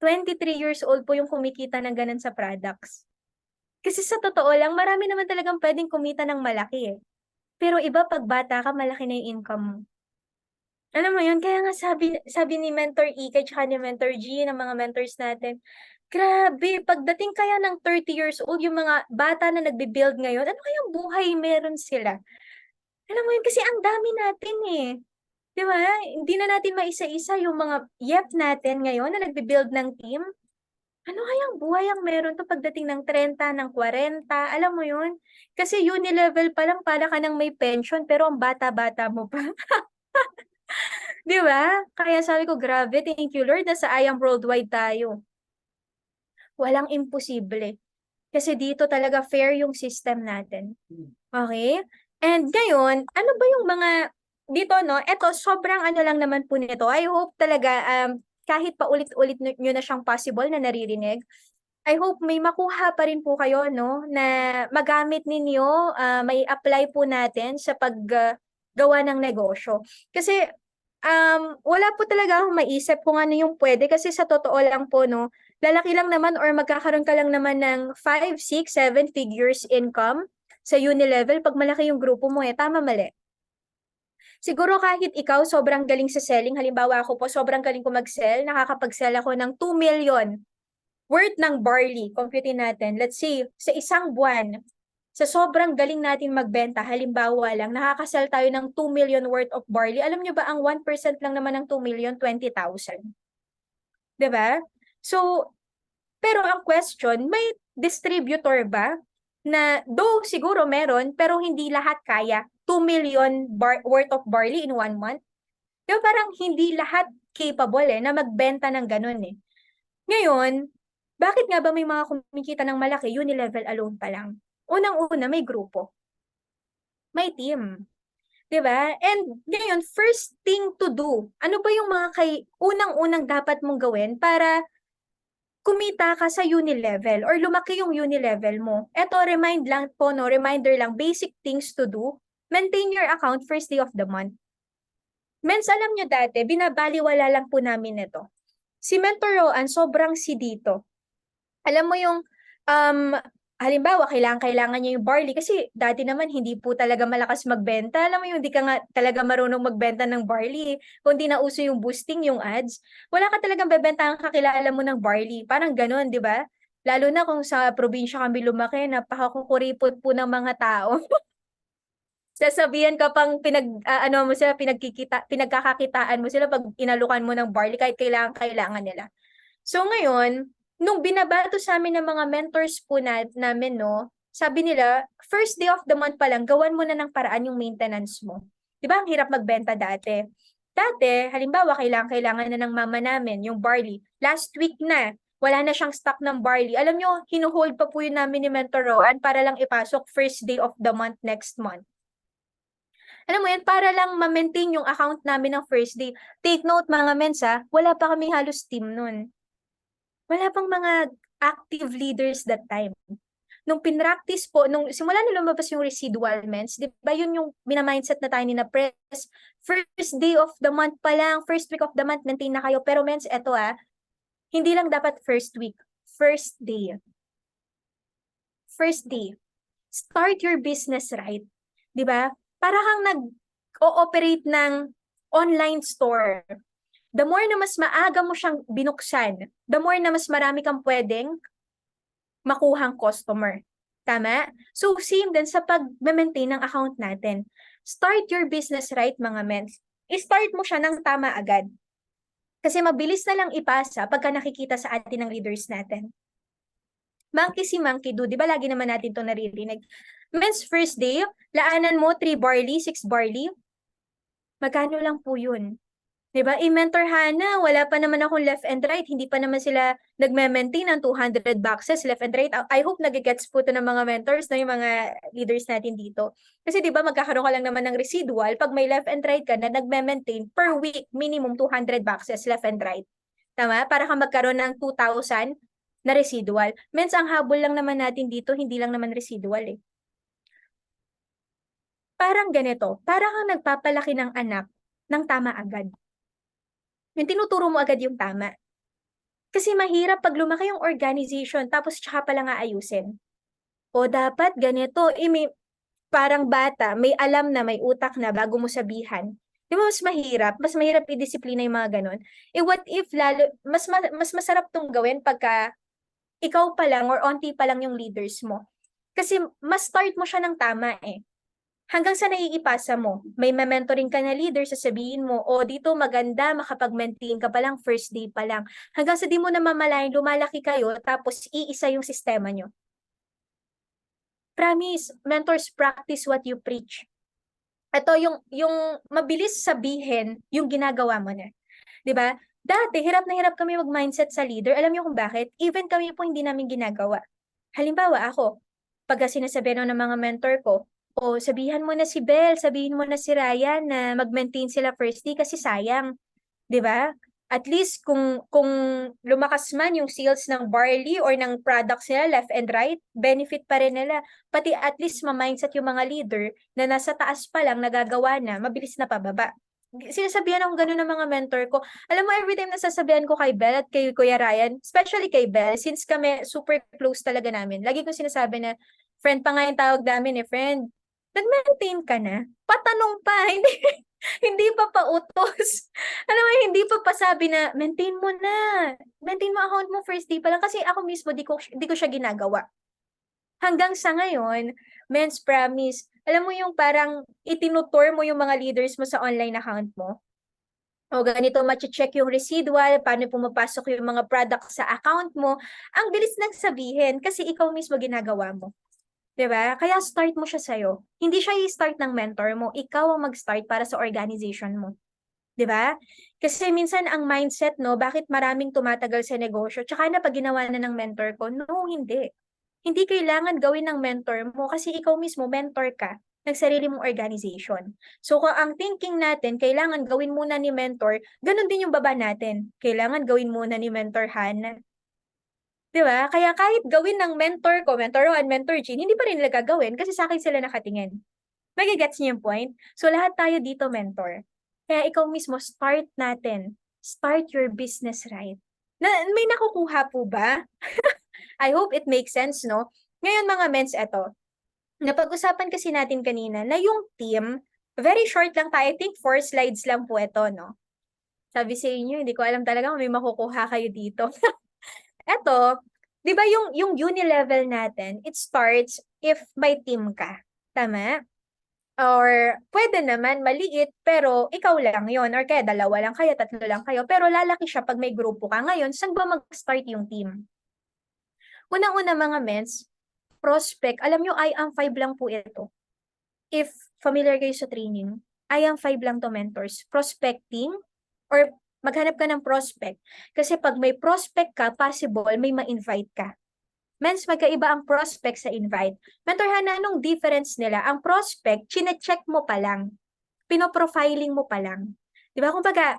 23 years old po yung kumikita ng ganun sa products. Kasi sa totoo lang, marami naman talagang pwedeng kumita ng malaki eh. Pero iba pag bata ka, malaki na yung income mo. Alam mo yun, kaya nga sabi ni Mentor Ika at ni Mentor G, ng mga mentors natin, grabe, pagdating kaya ng 30 years old, yung mga bata na nagbe-build ngayon, ano kayang buhay meron sila? Alam mo yun, kasi ang dami natin eh. Di ba? Hindi na natin maisa-isa yung mga yep natin ngayon na nagbe-build ng team. Ano kayang buhay ang meron 'to pagdating ng 30, ng 40, alam mo yun? Kasi uni-level pa lang para ka ng may pension pero ang bata-bata mo pa, 'di ba? Kaya sabi ko, "Grabe, thank you Lord nasa I Am Worldwide tayo." Walang imposible. Kasi dito talaga fair yung system natin. Okay. And ngayon, ano ba yung mga dito 'no, eto sobrang ano lang naman po nito, I hope talaga, kahit paulit-ulit niyo na siyang possible na naririnig, I hope may makuha pa rin po kayo 'no, na magamit ninyo, mai-apply po natin sa gawa ng negosyo. Kasi, wala po talaga akong maisip kung ano yung puwede kasi sa totoo lang po 'no, lalaki lang naman or magkakaroon ka lang naman ng 5, 6, 7 figures income sa uni level 'pag malaki yung grupo mo, eh, tama, mali? Siguro kahit ikaw sobrang galing sa selling, halimbawa ako po sobrang galing ko mag-sell, nakakapag-sell ako ng 2 million worth ng barley, computin natin, let's say, sa isang buwan, sa sobrang galing natin magbenta, halimbawa lang, nakaka-sell tayo ng 2 million worth of barley. Alam niyo ba, ang 1% lang naman ng 2 million, 20,000. 'Di ba? So, pero ang question, may distributor ba na though siguro meron, pero hindi lahat kaya 2 million worth of barley in 1 month? 'Di ba parang hindi lahat capable na magbenta ng gano'n eh. Ngayon, bakit nga ba may mga kumikita ng malaki uni-level alone pa lang? Unang-una may grupo, may team, 'di ba? And ngayon first thing to do, ano ba yung mga unang-unang dapat mong gawin para kumita ka sa uni-level or lumaki yung uni-level mo? Eto remind lang po 'no, reminder lang, basic things to do, maintain your account first day of the month. Mens, alam niyo dati binabalewala lang po namin ito. Si Mentor Roan sobrang dito. Alam mo yung, um, halimbawa kailangan niya yung barley kasi dati naman hindi po talaga malakas magbenta. Alam mo yung hindi ka nga talaga marunong magbenta ng barley, kung di nauso yung boosting, yung ads, wala ka talagang bebentahang kakilala mo ng barley, parang gano'n, 'di ba? Lalo na kung sa probinsya kami lumaki, napakakukuripot po ng mga tao. Sasabihan ka pang ano mo sila, pinagkakakitaan mo sila 'pag inalukan mo ng barley kahit kailangang-kailangan nila. So ngayon, nung binabato sa'min ng mga mentors po namin 'no, sabi nila, first day of the month pa lang gawan mo na ng paraan yung maintenance mo. 'Di ba ang hirap magbenta dati? Dati, halimbawa kailangan na ng mama namin yung barley, last week na, wala na siyang stock ng barley. Alam niyo, hino-hold pa po yun namin ni Mentor Rowan para lang ipasok first day of the month next month. Alam mo yan, para lang ma-maintain yung account namin ng first day. Take note mga mens wala pa kaming halos team nun. Wala pang mga active leaders that time. Nung pinractice po, nung simula na lumabas yung residual mens, di ba yun yung mina-mindset na tayo ni na press, first day of the month pa lang, first week of the month, maintain na kayo. Pero mens, eto hindi lang dapat first week, first day. First day. Start your business right. Di ba? Para kang nag-ooperate ng online store. The more na mas maaga mo siyang binuksan, the more na mas marami kang pwedeng makuhang customer. Tama? So, same din sa pag-maintain ng account natin. Start your business right, mga mens. I-start mo siya ng tama agad. Kasi mabilis na lang ipasa pagka nakikita sa atin ng leaders natin. Monkey see, monkey do. Di ba lagi naman natin ito naririnig? Mens, first day, laanan mo 3 barley, 6 barley. Magkano lang po yun? 'Di ba, i-mentor Hana, wala pa naman akong left and right, hindi pa naman sila nagme-maintain ng 200 boxes left and right. I hope nage-gets po 'to ng mga mentors na yung mga leaders natin dito. Kasi 'di ba magkakaroon ka lang naman ng residual 'pag may left and right ka na nagme-maintain per week minimum 200 boxes left and right. Tama? Para kang magkaroon ng 2,000 na residual. Mens, ang habol lang naman natin dito, hindi lang naman residual eh. Parang ganito, para kang nagpapalaki ng anak ng tama agad. Yung tinuturo mo agad yung tama. Kasi mahirap 'pag lumaki yung organization tapos tsaka pa lang aayusin. O dapat ganito, parang bata, may alam na, may utak na bago mo sabihan. 'Di ba mas mahirap i-disiplina yung mga gano'n. Eh, what if lalo mas masarap 'tong gawin pagka ikaw pa lang or onti pa lang yung leaders mo. Kasi mas start mo siya ng tama eh. hanggang sa naiipasa mo. May mentoring ka na leader, sasabihin mo, o dito maganda, makapag-maintain ka pa lang, first day pa lang. Hanggang sa di mo na mamalayan, lumalaki kayo, tapos iisa yung sistema nyo. Promise, mentors practice what you preach. Ito yung mabilis sabihin, yung ginagawa mo na. 'Di ba? Dati, hirap na hirap kami mag-mindset sa leader. Alam niyo kung bakit? Even kami po hindi namin ginagawa. Halimbawa, ako, pagka sinasabihan ako ng mga mentor ko, o sabihan mo na si Belle, sabihin mo na si Ryan na mag-maintain sila first day kasi sayang. 'Di ba? At least kung lumakas man yung sales ng barley or ng products nila left and right, benefit pa rin nila. Pati at least ma-mindset yung mga leader na nasa taas pa lang nagagawa na, mabilis na pababa. Sinasabihan ako ganun ng mga mentor ko. Alam mo, every time nasasabihan ko kay Belle at kay Kuya Ryan, especially kay Belle, since kami super close talaga namin, lagi ko sinasabi na, friend pa nga yung tawag namin eh, friend, nag-maintain ka na? Patanong pa, hindi pa pautos. Alam mo, hindi pa pasabi na, maintain mo na. Maintain mo account mo first day pa lang. Kasi ako mismo, di ko siya ginagawa. Hanggang sa ngayon, men's promise, alam mo yung parang itinutur mo yung mga leaders mo sa online account mo. O ganito, check yung residual, paano pumapasok yung mga products sa account mo. Ang bilis nang sabihin kasi ikaw mismo ginagawa mo. 'Di ba? Kaya start mo siya sa'yo. Hindi siya i-start ng mentor mo, ikaw ang mag-start para sa organization mo. 'Di ba? Kasi minsan ang mindset, no, bakit maraming tumatagal sa negosyo, tsaka na pag ginawa na ng mentor ko, no, hindi. Hindi kailangan gawin ng mentor mo kasi ikaw mismo mentor ka ng sarili mong organization. So kung ang thinking natin, kailangan gawin muna ni mentor, ganun din yung baba natin. Kailangan gawin muna ni mentor Han. 'Di ba? Kaya kahit gawin ng mentor ko, mentor 1, mentor Jean, hindi pa rin nila gagawin kasi sa akin sila nakatingin. Nage-gets niyo yung point? So lahat tayo dito mentor. Kaya ikaw mismo, start natin. Start your business right. May nakukuha po ba? I hope it makes sense, no? Ngayon mga mens, eto. Napag-usapan kasi natin kanina na yung team, very short lang tayo. I think 4 slides lang po ito, no? Sabi sa inyo, hindi ko alam talaga kung may makukuha kayo dito. Eto, 'di ba yung uni-level natin, it starts if may team ka. Tama? Or pwede naman maliit pero ikaw lang yon or kaya dalawa lang kayo, tatlo lang kayo, pero lalaki siya pag may grupo ka. Ngayon, saan ba mag-start yung team? Unang-una mga mens, prospect. Alam nyo, I am 5 lang po ito. If familiar kayo sa training, I am 5 lang to mentors. Prospecting or maghanap ka ng prospect. Kasi pag may prospect ka, possible may ma-invite ka. Mens, magkaiba ang prospect sa invite. Mentor Hana, anong difference nila? Ang prospect, chine-check mo pa lang. Pinoprofiling mo pa lang. Di ba? Kumbaga,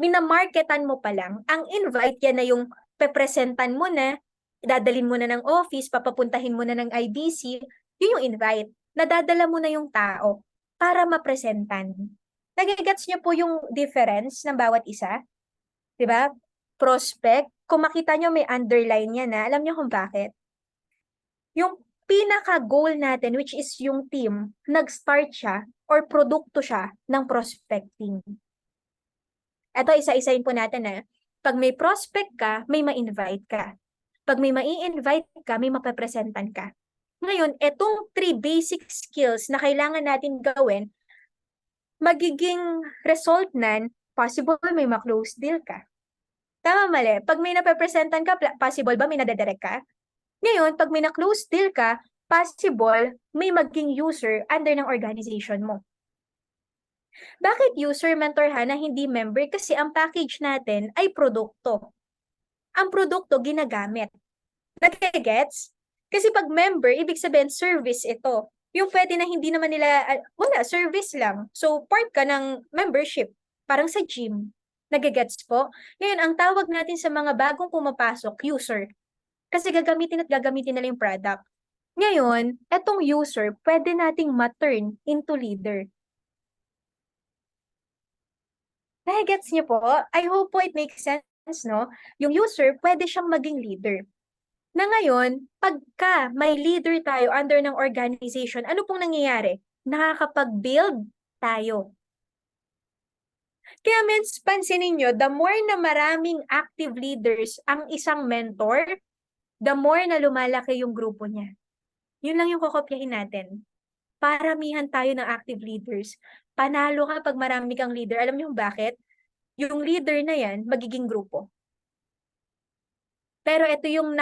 minamarketan mo pa lang. Ang invite, yan na yung pepresentan mo na, dadalin mo na ng office, papapuntahin mo na ng IBC, yun yung invite. Nadadala mo na yung tao para mapresentan. Nagigets niyo po yung difference ng bawat isa? 'Di ba? Prospect, kung makita nyo may underline yan na, alam nyo kung bakit? Yung pinaka-goal natin, which is yung team, nag-start siya or produkto siya ng prospecting. Ito, isa-isayin po natin na, pag may prospect ka, may ma-invite ka. Pag may ma-invite ka, may mapapresentan ka. Ngayon, etong 3 basic skills na kailangan natin gawin, magiging result nan, possible may ma-close deal ka. Tama mali. Pag may napepresentan ka, possible ba may nadadirect ka? Ngayon, pag may na-close deal ka, possible may maging user under ng organization mo. Bakit user mentor na hindi member? Kasi ang package natin ay produkto. Ang produkto ginagamit. Nag-gets? Kasi pag member, ibig sabihin service ito. Yung pwede na hindi naman nila, wala, service lang. So, part ka ng membership. Parang sa gym. Nag-gets po? Ngayon, ang tawag natin sa mga bagong pumapasok, user. Kasi gagamitin at gagamitin nila yung product. Ngayon, etong user, pwede nating ma-turn into leader. Nagigets niyo po? I hope po it makes sense, no? Yung user, pwede siyang maging leader. Na ngayon, pagka may leader tayo under ng organization, ano pong nangyayari? Nakakapag-build tayo. Kaya mens, pansinin nyo, the more na maraming active leaders ang isang mentor, the more na lumalaki yung grupo niya. Yun lang yung kokopyahin natin. paramihan tayo ng active leaders. Panalo ka pag marami kang leader. Alam niyo kung bakit? Yung leader na yan, magiging grupo. Pero ito yung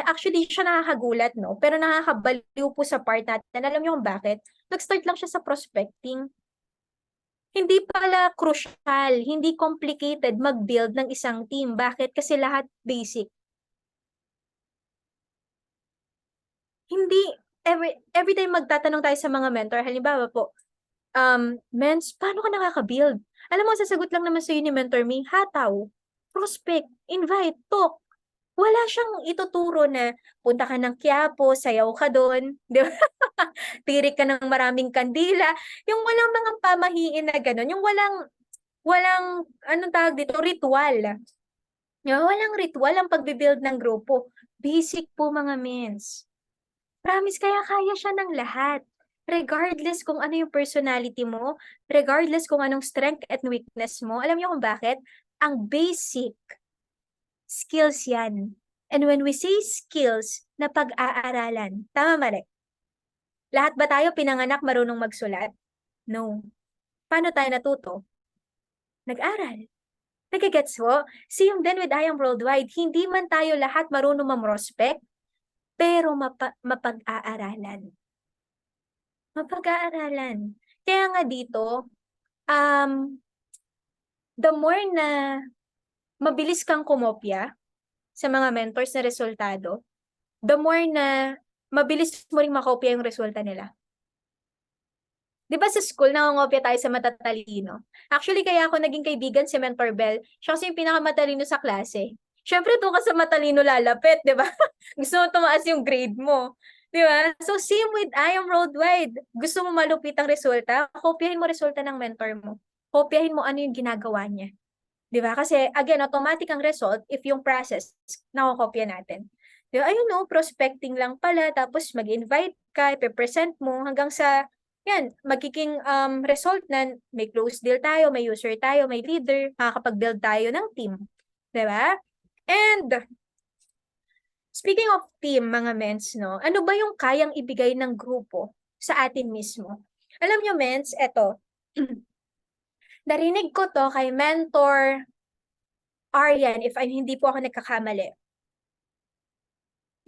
actually siya nakakagulat, no? Pero nakakabaliw po sa part natin. Alam niyo kung bakit? Nag-start lang siya sa prospecting. Hindi pala crucial, hindi complicated mag-build ng isang team. Bakit? Kasi lahat basic. Hindi, every time magtatanong tayo sa mga mentor, halimbawa po, Mens, paano ka nakaka-build? Alam mo, sasagot lang naman sa'yo ni Mentor Ming, hataw, prospect, invite, talk. Wala siyang ituturo na punta ka ng Quiapo, sayaw ka doon, di ba? Tirik ka ng maraming kandila. Yung walang mga pamahiin na gano'n, yung walang, anong tawag dito, ritual. Yung walang ritual ang pagbibuild ng grupo. Basic po mga mens. Promise, kaya siya ng lahat. Regardless kung ano yung personality mo, regardless kung anong strength at weakness mo, alam niyo kung bakit? Ang basic skills yan. And when we say skills na pag-aaralan, tama mali? Lahat ba tayo pinanganak marunong magsulat? No. Paano tayo natuto? Nag-aral. Nagigets mo? Same din with I Am Worldwide. Hindi man tayo lahat marunong mamrospect, pero mapag-aaralan. Mapag-aaralan. Kaya nga dito, the more na mabilis kang kumopya sa mga mentors na resultado, the more na mabilis mo ring makopya yung resulta nila. Di ba sa school, nangongopya tayo sa matatalino? Actually, kaya ako naging kaibigan si Mentor Bell. Siya kasi yung pinakamatalino sa klase. Siyempre, doon ka sa matalino lalapit, di ba? Gusto mo tumaas yung grade mo. Di ba? So, same with I Am Worldwide. Gusto mo malupit ang resulta? Kopyahin mo resulta ng mentor mo. Kopyahin mo ano yung ginagawa niya. Di ba? Kasi, again, automatic ang result if yung process, nakokopya natin. Di ba? Ayun no, prospecting lang pala, tapos mag-invite ka, ipe-present mo, hanggang sa yan, magiging result na may close deal tayo, may user tayo, may leader, makakapag-build tayo ng team. Diba? And, speaking of team, mga mens, no, ano ba yung kayang ibigay ng grupo sa atin mismo? Alam nyo, mens, eto, narinig ko to kay Mentor Aryan, if hindi po ako nagkakamali.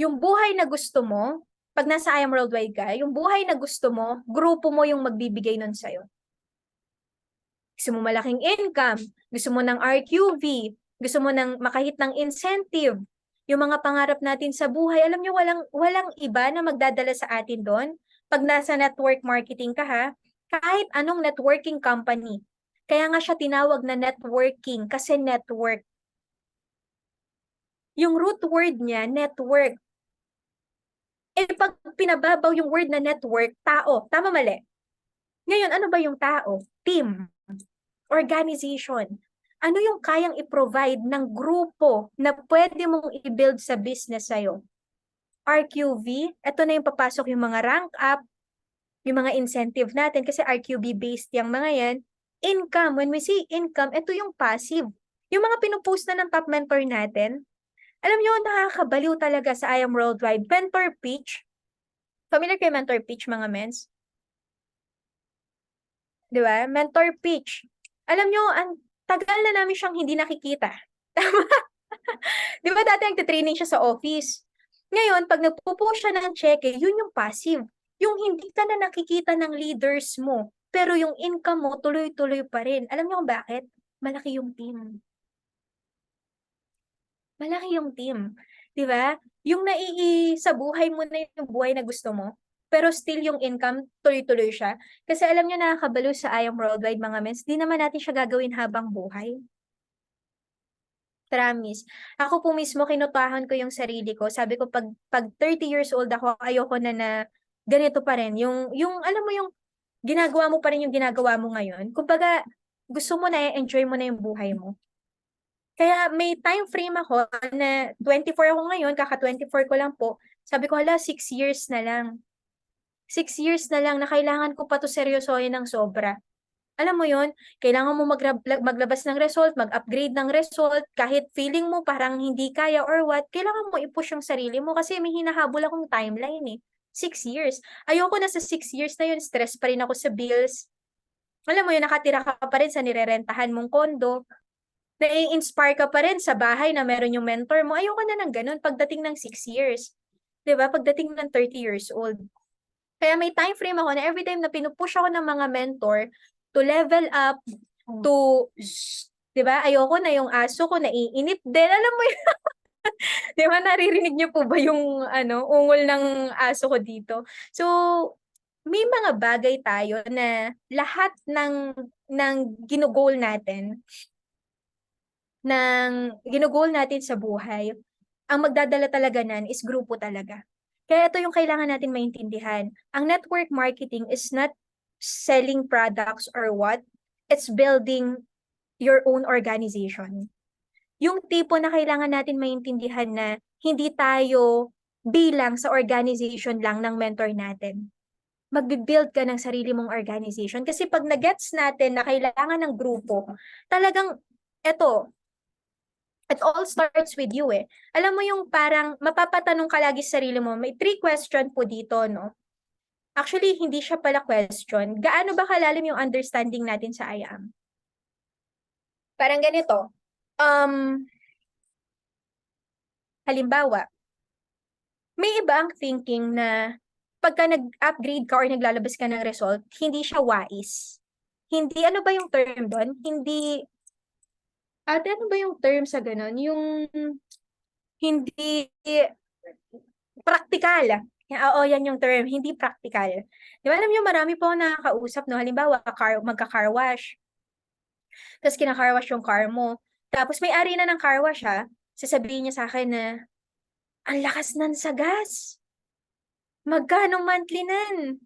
Yung buhay na gusto mo, pag nasa I Am Worldwide ka, yung buhay na gusto mo, grupo mo yung magbibigay nun sa'yo. Gusto mo malaking income, gusto mo ng RQV, gusto mo ng makahit ng incentive, yung mga pangarap natin sa buhay, alam nyo, walang iba na magdadala sa atin doon. Pag nasa network marketing ka ha, kahit anong networking company, kaya nga siya tinawag na networking kasi network. Yung root word niya, network. Eh, pag pinababaw yung word na network, tao. Tama mali? Ngayon, ano ba yung tao? Team. Organization. Ano yung kayang i-provide ng grupo na pwede mong i-build sa business sa'yo? RQV, ito na yung papasok yung mga rank up, yung mga incentive natin kasi RQB-based yung mga yan. Income, when we say income, ito yung passive. Yung mga pinupost na ng top mentor natin, alam nyo, nakakabaliw talaga sa I Am Worldwide. Mentor pitch. Familiar kayo mentor pitch, mga mens? Di ba? Mentor pitch. Alam nyo, ang tagal na namin siyang hindi nakikita. Di ba dati nagtitraining siya sa office? Ngayon, pag nagpo-post siya ng cheque, yun yung passive. Yung hindi ka na nakikita ng leaders mo, pero yung income mo tuloy-tuloy pa rin. Alam nyo kung bakit? Malaki yung team. Malaki yung team. Di ba? Yung sa buhay mo na yung buhay na gusto mo, pero still yung income, tuloy-tuloy siya. Kasi alam niyo, nakakabalo sa I Am Worldwide, mga mens, di naman natin siya gagawin habang buhay. Promise. Ako po mismo, kinutahan ko yung sarili ko. Sabi ko, pag 30 years old ako, ayoko na ganito pa rin. Alam mo yung ginagawa mo pa rin yung ginagawa mo ngayon. Kumbaga, gusto mo na, enjoy mo na yung buhay mo. Kaya may time frame ako na 24 ako ngayon, kaka 24 ko lang po. Sabi ko, hala, 6 years na lang. 6 years na lang na kailangan ko pa to seryosohin ng sobra. Alam mo yon, kailangan mo maglabas ng result, mag-upgrade ng result, kahit feeling mo parang hindi kaya or what, kailangan mo i-push yung sarili mo kasi may hinahabol akong timeline eh. 6 years. Ayoko na sa 6 years na yun, stress pa rin ako sa bills. Alam mo yun, nakatira ka pa rin sa nirerentahan mong kondo. Nai-inspire ka pa rin sa bahay na meron yung mentor mo. Ayoko na ng ganun pagdating ng 6 years. 'Di ba? Pagdating ng 30 years old. Kaya may time frame ako na every time na pinupush ako ng mga mentor to level up, to, 'di ba? Ayoko na yung aso ko naiinip din. Alam mo yun, 'di ba? Naririnig niyo po ba yung ungol ng aso ko dito? So, may mga bagay tayo na lahat ng ginugol natin sa buhay, ang magdadala talaga nan is grupo talaga. Kaya ito yung kailangan natin maintindihan. Ang network marketing is not selling products or what, it's building your own organization. Yung tipo na kailangan natin maintindihan na hindi tayo bilang sa organization lang ng mentor natin. Magbi-build ka ng sarili mong organization. Kasi pag na-gets natin na kailangan ng grupo, talagang eto, it all starts with you eh. Alam mo yung parang mapapatanong ka lagi sa sarili mo, may 3 question po dito, no? Actually, hindi siya pala question. Gaano ba kalalim yung understanding natin sa IAM? Parang ganito. Halimbawa, may iba ang thinking na pagka nag-upgrade ka or naglalabas ka ng result, hindi siya wais. Hindi, ano ba yung term doon? Hindi, ano ba yung term sa ganun? Yung hindi practical. Oo, yan yung term, hindi practical. Di ba, alam niyo, marami po ako nakakausap, no? Halimbawa, magka-car wash. Tapos kina-car wash yung car mo. Tapos may-ari na ng car wash, ha? Sasabihin niya sa akin na, ang lakas nan sa gas. Magkano monthly nan?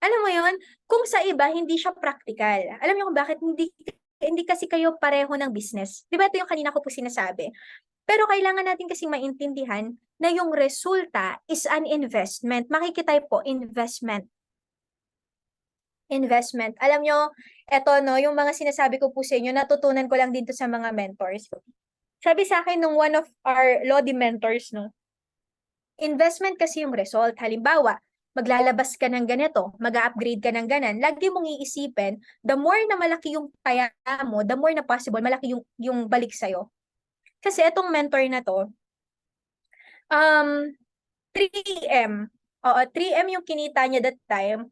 Alam mo yon, kung sa iba, hindi siya practical. Alam niyo kung bakit hindi kasi kayo pareho ng business. Di ba ito yung kanina ko po sinasabi? Pero kailangan natin kasing maintindihan na yung resulta is an investment. Makikita po, investment. Investment. Alam nyo, eto no, yung mga sinasabi ko po sa inyo, natutunan ko lang dito sa mga mentors. Sabi sa akin nung one of our Lodi mentors, no, investment kasi yung result. Halimbawa, maglalabas ka ng ganito, mag-upgrade ka ng ganan, lagi mong iisipin, the more na malaki yung kaya mo, the more na possible, malaki yung balik sa'yo. Kasi itong mentor na to, 3M. Oo, 3M yung kinita niya that time.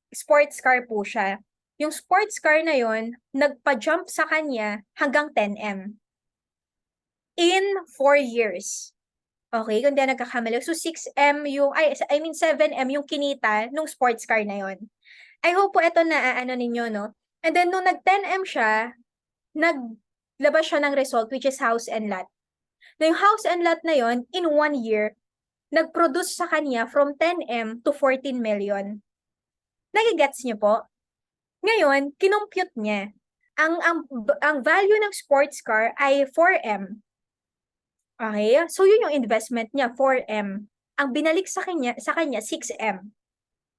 Sports car po siya. Yung sports car na yon, nagpa-jump sa kanya hanggang 10M. In 4 years. Okay, kung di nagkakamali. So 6M yung, I mean 7M yung kinita nung sports car na yon. I hope po ito na ano ninyo, no? And then nung nag-10M siya, naglabas siya ng result which is house and lot. Na yung house and lot na yon, in 1 year, nag-produce sa kanya from 10M to 14 million. Nagigets niyo po? Ngayon, kinompute niya. Ang value ng sports car ay 4M. Okay? So, yun yung investment niya, 4M. Ang binalik sa kanya 6M.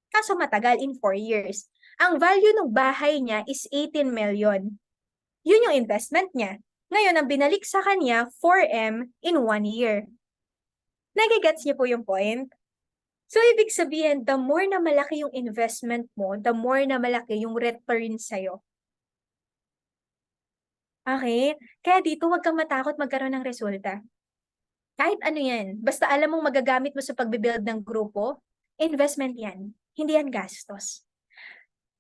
Kaso matagal, in 4 years. Ang value ng bahay niya is 18 million. Yun yung investment niya. Ngayon, ang binalik sa kanya, 4M in 1 year. Nagigets niyo po yung point? So, ibig sabihin, the more na malaki yung investment mo, the more na malaki yung return sa'yo. Okay? Kaya dito, huwag kang matakot magkaroon ng resulta. Kahit ano yan, basta alam mong magagamit mo sa pagbibuild ng grupo, investment yan. Hindi yan gastos.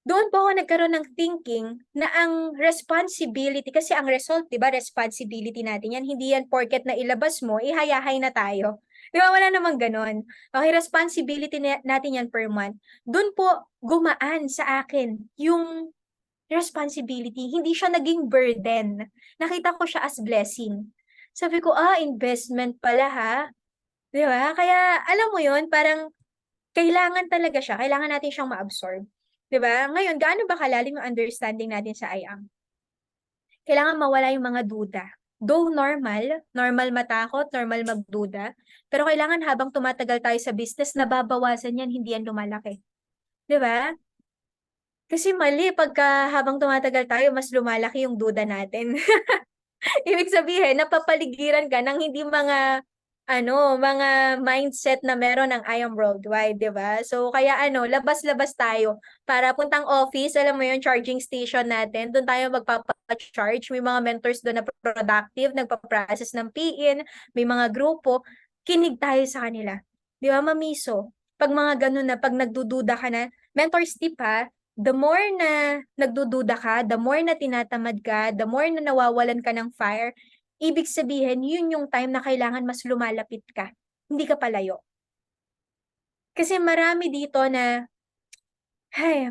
Doon po ako nagkaroon ng thinking na ang responsibility, kasi ang result, di ba, responsibility natin yan. Hindi yan porket na ilabas mo, ihayahay na tayo. Di ba, wala namang ganon. Okay, responsibility natin yan per month. Doon po, gumaan sa akin yung responsibility. Hindi siya naging burden. Nakita ko siya as blessing. Sabi ko, investment pala ha. Di ba? Kaya, alam mo yun, parang kailangan talaga siya. Kailangan natin siyang ma-absorb. Di ba? Ngayon, gaano ba kalalim yung understanding natin sa IAM? Kailangan mawala yung mga duda. Though normal matakot, normal magduda, pero kailangan habang tumatagal tayo sa business, nababawasan yan, hindi yan lumalaki. Di ba? Kasi mali, pagka habang tumatagal tayo, mas lumalaki yung duda natin. Ibig sabihin, napapaligiran ka ng hindi mga mga mindset na meron ng I Am Worldwide, 'di ba? So kaya labas-labas tayo para puntang office, alam mo 'yung charging station natin, doon tayo magpapa-charge. May mga mentors doon na productive, nagpa-process ng PIN, may mga grupo, kinig tayo sa kanila. 'Di ba, Mamiso? Pag mga ganun na, pag nagdududa ka na, mentors tip ha, the more na nagdududa ka, the more na tinatamad ka, the more na nawawalan ka ng fire, ibig sabihin, yun yung time na kailangan mas lumalapit ka. Hindi ka palayo. Kasi marami dito na,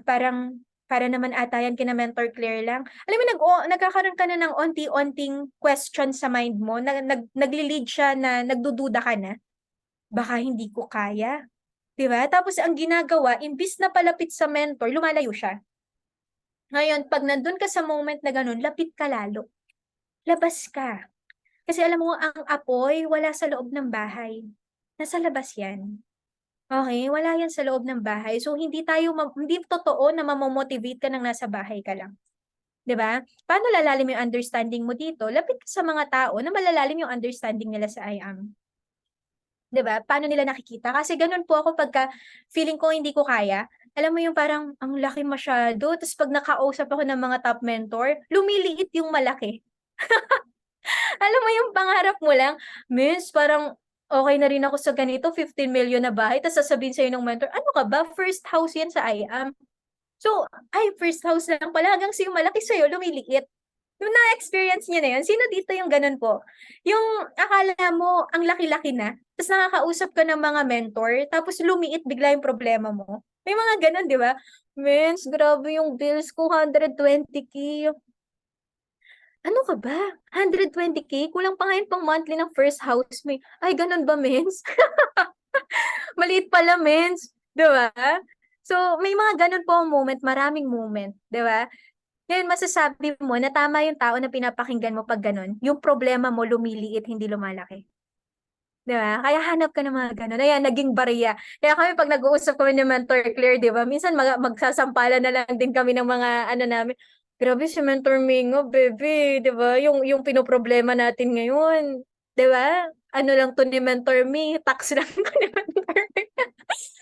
parang, para naman ata yan kina Mentor Claire lang. Alam mo, nagkakaroon ka na ng onti-onting question sa mind mo, nagli-lead siya na nagdududa ka na. Baka hindi ko kaya. 'Di ba? Tapos ang ginagawa, imbis na palapit sa mentor, lumalayo siya. Ngayon, pag nandun ka sa moment na ganun, lapit ka lalo. Labas ka. Kasi alam mo, ang apoy wala sa loob ng bahay. Nasa labas yan. Okay, wala yan sa loob ng bahay. So, hindi totoo na mamomotivate ka ng nasa bahay ka lang. 'Di ba? Paano lalalim yung understanding mo dito? Lapit ka sa mga tao na malalalim yung understanding nila sa I am. 'Di ba? Paano nila nakikita? Kasi ganun po ako pagka feeling ko hindi ko kaya. Alam mo yung parang ang laki masyado, tapos pag nakausap ako ng mga top mentor, lumiliit yung malaki. Alam mo yung pangarap mo lang, "Miss, parang okay na rin ako sa ganito, 15 million na bahay." Tapos sasabihin sa'yo ng mentor, "Ano ka ba, first house yan sa IAM." So, ay first house lang pala, hanggang sa yung malaki sa'yo lumiliit. Yung na-experience niyo na yun, sino dito yung gano'n po? Yung akala mo ang laki-laki na, ta's nakakausap ka ng mga mentor, tapos lumiit bigla yung problema mo. May mga gano'n, 'di ba? "Mens, grabe yung bills ko, 120K." Ano ka ba? 120K? Kulang pa nga yun pang monthly ng first house mo, eh. Ay gano'n ba, mens? Maliit pala, mens, 'di ba? So, may mga gano'n po ang moment, maraming moment, 'di ba? Ngayon masasabi mo na tama yung tao na pinapakinggan mo 'pag gano'n, yung problema mo lumiliit, hindi lumalaki, 'di ba? Kaya hanap ka ng mga gano'n, ayan naging barya. Kaya kami 'pag nag-uusap kami ni Mentor Claire, 'di ba, minsan magsasampalan na lang din kami ng mga ano namin, "Grabe si Mentor Mingo, bebe, 'di ba, yung pinoproblema natin ngayon, 'di ba, ano lang 'to ni Mentor Me, tax lang 'to ni Mentor Me."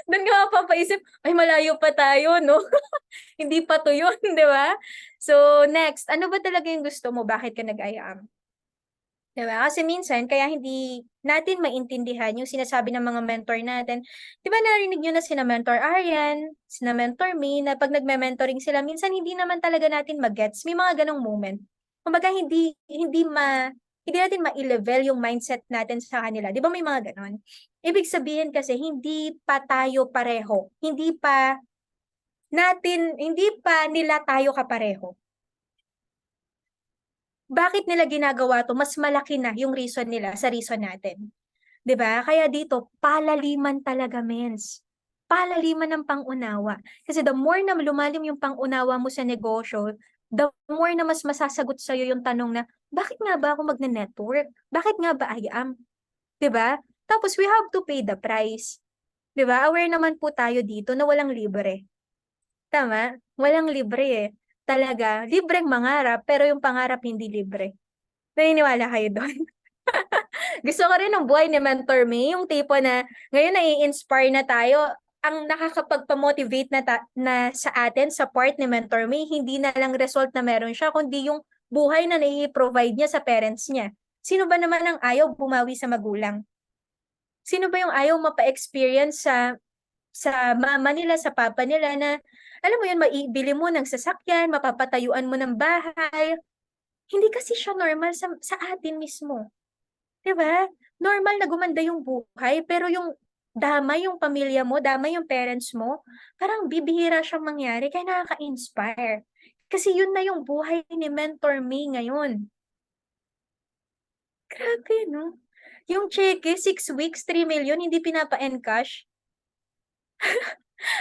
Do'n ka mapapaisip, "Ay malayo pa tayo 'no?" Hindi pa 'to yun, 'di ba? So, next, ano ba talaga yung gusto mo? Bakit ka nag-I-AM? 'Di ba? Kasi minsan kaya hindi natin maintindihan yung sinasabi ng mga mentor natin. 'Di ba narinig niyo na sina Mentor Aryan, sina Mentor May, na 'pag nagme-mentoring sila minsan hindi naman talaga natin ma-gets, may mga gano'ng moment. Kumbaga hindi natin mai-level yung mindset natin sa kanila, 'di ba may mga gano'n? Ibig sabihin kasi hindi pa tayo pareho, hindi pa nila tayo kapareho. Bakit nila ginagawa 'to, mas malaki na yung reason nila sa reason natin, 'di ba? Kaya dito palaliman talaga, mens. Palaliman ng pang-unawa. Kasi the more na lumalim yung pang-unawa mo sa negosyo, the more na mas masasagot sa'yo yung tanong na, "Bakit nga ba ako magne-network? Bakit nga ba I am?" 'Di ba? Tapos we have to pay the price, 'di ba? Aware naman po tayo dito na walang libre. Tama? Walang libre, eh. Talaga, libreng mangarap, pero yung pangarap hindi libre. Naniniwala kayo dun? Gusto ko rin ng buhay ni Mentor May, yung tipo na ngayon nai-inspire na tayo. Ang nakakapagpa-motivate na sa atin, sa part ni Mentor May, hindi na lang result na meron siya, kundi yung buhay na nai-provide niya sa parents niya. Sino ba naman ang ayaw bumawi sa magulang? Sino ba yung ayaw mapa-experience sa mama nila, sa papa nila na, alam mo yun, maibili mo ng sasakyan, mapapatayuan mo ng bahay. Hindi kasi siya normal sa atin mismo, 'di ba? Normal na gumanda yung buhay, pero yung damay yung pamilya mo, damay yung parents mo, parang bibihira siyang mangyari kaya nakaka-inspire. Kasi yun na yung buhay ni Mentor Me ngayon. Grabe 'no? Yung tseke 6 weeks, 3 million hindi pinapa-encash.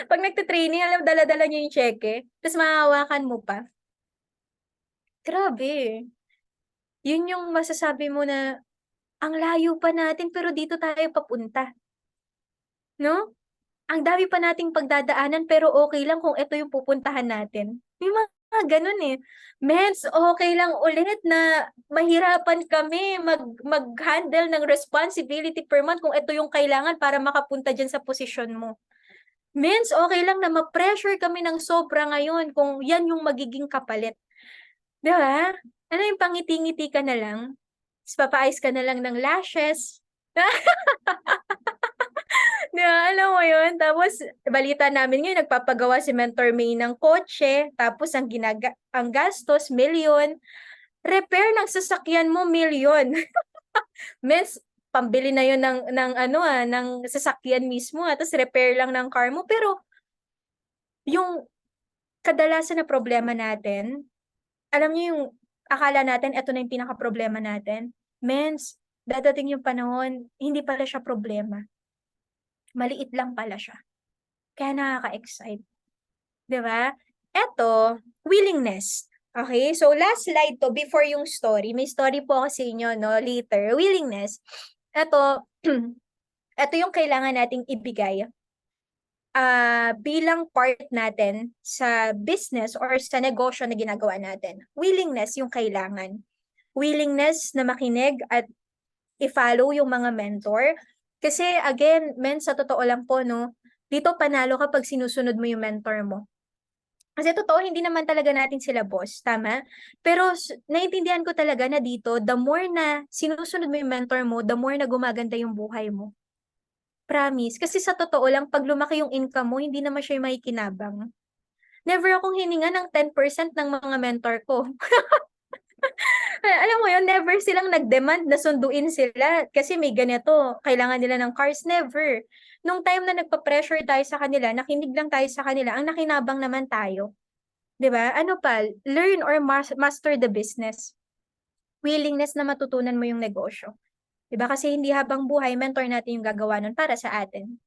'Pag nagte-training alam dala-dala niya yung tseke, ta's mahahawakan mo pa. Grabe. Yun yung masasabi mo na, ang layo pa natin pero dito tayo papunta, 'no? Ang dami pa nating pagdadaanan pero okey lang kung eto yung pupuntahan natin. May mga Ganun eh. Mens, okay lang ulit na mahirapan kami mag-handle ng responsibility per month kung ito yung kailangan para makapunta dyan sa posisyon mo. Mens, okay lang na ma-pressure kami ng sobra ngayon kung yan yung magiging kapalit. Di ba? Ano yung pangiti-ngiti ka na lang? Tapos papaayos ka na lang ng lashes. Di ba? Alam mo yun? Tapos, balita namin ngayon, nagpapagawa si Mentor May ng kotse. Tapos, ang gastos, milyon. Repair ng sasakyan mo, milyon. Mes, pambili na yun ng sasakyan mismo. Tapos, repair lang ng car mo. Pero, yung kadalasan na problema natin, alam niyo yung akala natin, ito na yung pinaka-problema natin. Mens, dadating yung panahon, hindi pala siya problema. Maliit lang pala siya. Kaya nakaka-excite. 'Di ba? Eto, willingness. Okay? So, last slide to before yung story. May story po ako sa inyo, no? Later. Willingness. Eto, eto yung kailangan nating ibigay bilang part natin sa business or sa negosyo na ginagawa natin. Willingness yung kailangan. Willingness na makinig at i-follow yung mga mentor. Kasi again, sa totoo lang po, no, dito panalo kapag sinusunod mo yung mentor mo. Kasi totoo, hindi naman talaga natin sila boss, tama? Pero naiintindihan ko talaga na dito, the more na sinusunod mo yung mentor mo, the more na gumaganda yung buhay mo. Promise. Kasi sa totoo lang, pag lumaki yung income mo, hindi naman siya yung makikinabang. Never akong hininga ng 10% ng mga mentor ko. Alam mo yun, never silang nag-demand na sunduin sila kasi may ganito, kailangan nila ng cars, never. Nung time na nagpa-pressure tayo sa kanila, nakinig lang tayo sa kanila, ang nakinabang naman tayo. 'Di ba? Ano pa, learn or master the business. Willingness na matutunan mo yung negosyo. 'Di ba? Kasi hindi habang buhay, mentor natin yung gagawa nun para sa atin.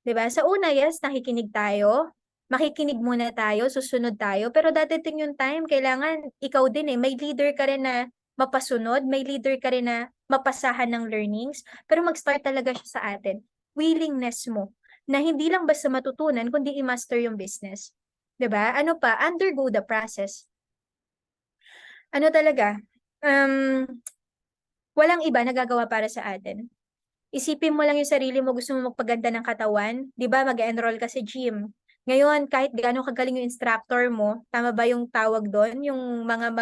'Di ba? Sa una, yes, nakikinig tayo. Makikinig muna tayo, susunod tayo. Pero dadating yung time, kailangan ikaw din eh. May leader ka rin na mapasunod, may leader ka rin na mapasahan ng learnings. Pero mag-start talaga siya sa atin. Willingness mo na hindi lang basta matutunan, kundi i-master yung business. 'Di ba? Ano pa? Undergo the process. Ano talaga? Walang iba nagagawa para sa atin. Isipin mo lang yung sarili mo, gusto mo magpaganda ng katawan, 'di ba? Mag-enroll ka sa gym. Ngayon, kahit gaano kagaling yung instructor mo, tama ba yung tawag doon? Yung mga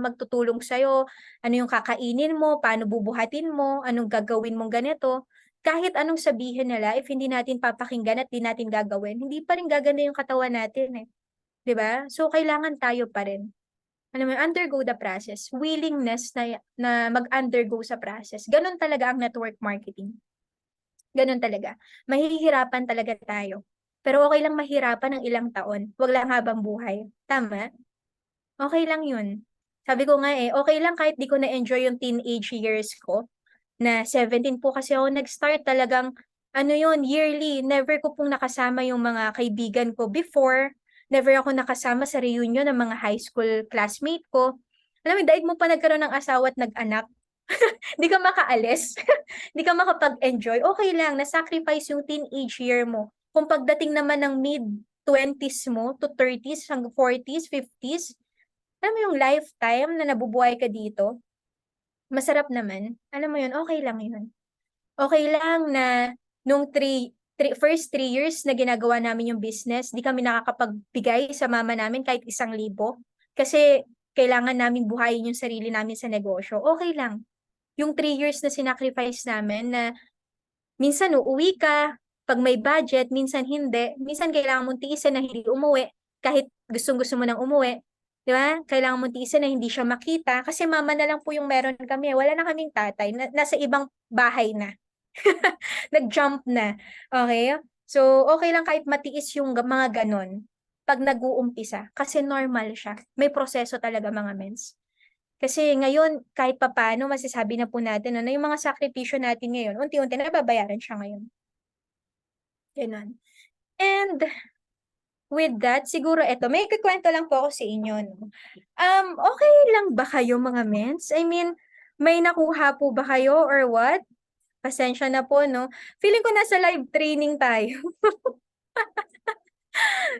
magtutulong sa'yo, ano yung kakainin mo, paano bubuhatin mo, anong gagawin mong ganito. Kahit anong sabihin nila, if hindi natin papakinggan at di natin gagawin, hindi pa rin gaganda yung katawan natin eh. 'Di ba? So, kailangan tayo pa rin. Alam mo, undergo the process. Willingness na mag-undergo sa process. Ganon talaga ang network marketing. Ganon talaga. Mahihirapan talaga tayo. Pero okay lang mahirapan ng ilang taon. Wag lang habang buhay. Tama? Okay lang yun. Sabi ko nga okay lang kahit di ko na-enjoy yung teenage years ko. Na 17 po kasi ako nag-start talagang, ano yun, yearly. Never ko pong nakasama yung mga kaibigan ko before. Never ako nakasama sa reunion ng mga high school classmate ko. Alam mo, daig mo pa nagkaroon ng asawa at nag-anak. Di ka makaalis. Di ka makapag-enjoy. Okay lang, na-sacrifice yung teenage year mo. Kung pagdating naman ng mid-20s mo to 30s, hanggang 40s, 50s, alam mo yung lifetime na nabubuhay ka dito, masarap naman. Alam mo yun, okay lang yun. Okay lang na nung first 3 years na ginagawa namin yung business, di kami nakakapagbigay sa mama namin kahit 1,000. Kasi kailangan namin buhayin yung sarili namin sa negosyo. Okay lang. Yung 3 years na sinacrifice namin na minsan uuwi ka, pag may budget, minsan hindi. Minsan kailangan mong tiisin na hindi umuwi, kahit gustong-gusto mo nang umuwi. Di ba? Kailangan mong tiisin na hindi siya makita kasi mama na lang po yung meron kami. Wala na kaming tatay. Nasa ibang bahay na. Nag-jump na. Okay? So, okay lang kahit matiis yung mga ganon pag nag-uumpisa. Kasi normal siya. May proseso talaga mga mens. Kasi ngayon, kahit papaano, masasabi na po natin, ano, yung mga sakripisyo natin ngayon, unti-unti nababayaran siya ngayon. Ganon. And with that, siguro eto, may kikwento lang po ako sa inyo. No? Okay lang ba kayo mga mens? I mean, may nakuha po ba kayo or what? Pasensya na po, no? Feeling ko nasa live training tayo.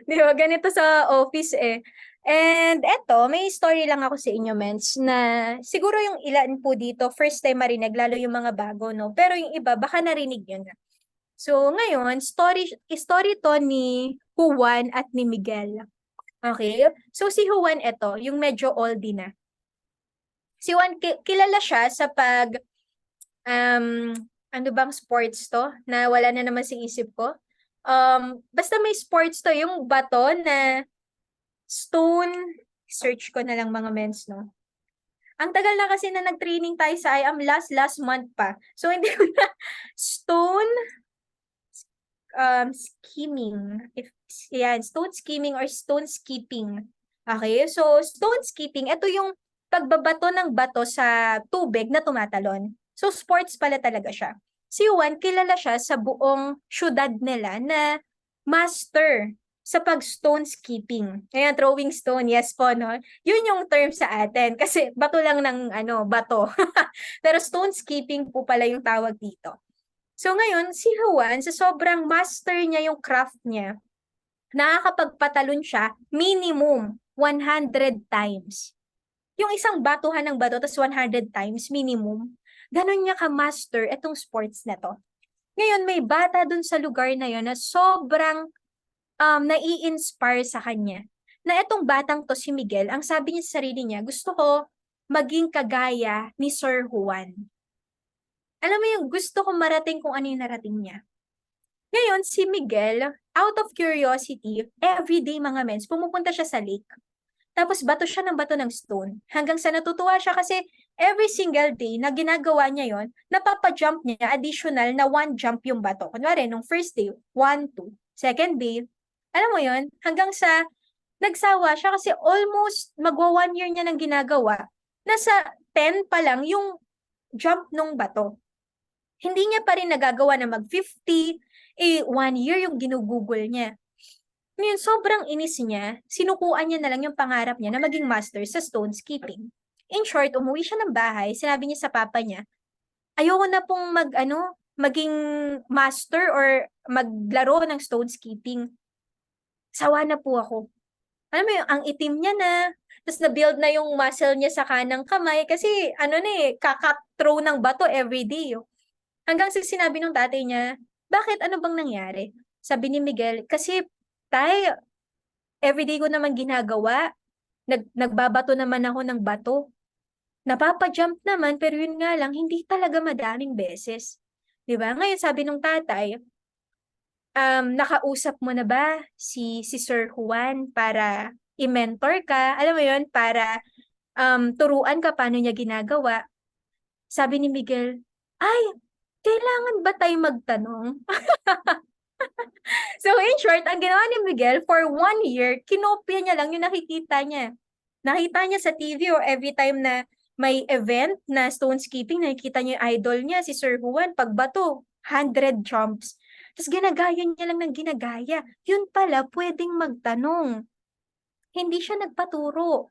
Di ba? Ganito sa office eh. And eto, may story lang ako sa inyo, Mens, na siguro yung ilan po dito, first time marinig, lalo yung mga bago, no? Pero yung iba, baka narinig nyo na. So, ngayon, story to ni Juan at ni Miguel. Okay? So, si Juan, eto, yung medyo oldie na. Si Juan, kilala siya sa um, ano bang sports to? Na wala na naman sa isip ko. Basta may sports to, yung bato na stone, search ko na lang mga mens, no? Ang tagal na kasi na nag-training tayo sa I am last month pa. So, hindi ko na stone skimming. Yan, stone skimming or stone skipping. Okay, so stone skipping, ito yung pagbabato ng bato sa tubig na tumatalon. So sports pala talaga siya. Si Juan, kilala siya sa buong syudad nila na master sa pag-stone skipping. Ayan, throwing stone, yes po, no? Yun yung term sa atin kasi bato lang ng bato. Pero stone skipping po pala yung tawag dito. So ngayon, si Juan, sa sobrang master niya yung craft niya, nakakapagpatalon siya minimum 100 times. Yung isang batuhan ng bato, tas 100 times minimum. Ganon niya ka-master itong sports na to. Ngayon, may bata dun sa lugar na yon na sobrang nai-inspire sa kanya. Na itong batang to, si Miguel, ang sabi niya sa sarili niya, gusto ko maging kagaya ni Sir Juan. Alam mo yung gusto kong marating kung ano yung narating niya. Ngayon, si Miguel, out of curiosity, everyday mga mens, pumupunta siya sa lake. Tapos bato siya ng bato ng stone. Hanggang sa natutuwa siya kasi every single day na ginagawa niya yon, napapa-jump niya additional na 1 jump yung bato. Kunwari, nung first day, 1, 2. Second day, alam mo yon, hanggang sa nagsawa siya kasi almost magwa 1 year niya nang ginagawa. Nasa 10 pa lang yung jump nung bato. Hindi niya pa rin nagagawa na mag-50, 1 year yung ginugugol niya. Ngayon, sobrang inis niya, sinukuan niya na lang yung pangarap niya na maging master sa stone skipping. In short, umuwi siya ng bahay, sinabi niya sa papa niya, ayoko na pong maging master or maglaro ng stone skipping. Sawa na po ako. Alam mo yung, ang itim niya na, tapos na-build na yung muscle niya sa kanang kamay kasi kaka-throw ng bato everyday. Hanggang sa sinabi ng tatay niya, bakit ano bang nangyari? Sabi ni Miguel, kasi tay, everyday ko naman ginagawa. Nagbabato naman ako ng bato. Napapa-jump naman, pero yun nga lang, hindi talaga madaming beses. 'Di ba? Ngayon sabi ng tatay, nakausap mo na ba si Sir Juan para i-mentor ka? Alam mo yun, para turuan ka paano niya ginagawa. Sabi ni Miguel, ay, kailangan ba tayo magtanong? So in short, ang ginawa ni Miguel for 1 year, kinopya niya lang yung nakikita niya. Nakita niya sa TV or every time na may event na stone skipping, nakikita niya yung idol niya, si Sir Juan, pagbato, 100 jumps. Tapos ginagaya niya lang ng ginagaya. Yun pala, pwedeng magtanong. Hindi siya nagpaturo.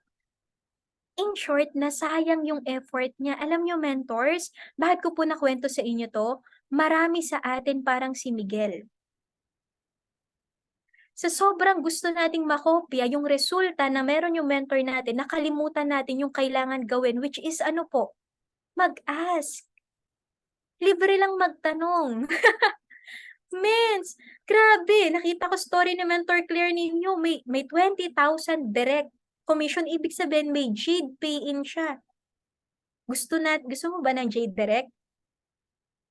In short, nasayang yung effort niya. Alam niyo, mentors, bakit ko po nakwento sa inyo to? Marami sa atin parang si Miguel. Sa sobrang gusto nating makopya yung resulta na meron yung mentor natin, nakalimutan natin yung kailangan gawin, which is ano po? Mag-ask. Libre lang magtanong. Mens, grabe, nakita ko story ni Mentor Claire ninyo, may 20,000 direct commission, ibig sabihin may Jade pay-in siya. Gusto mo ba ng Jade direct?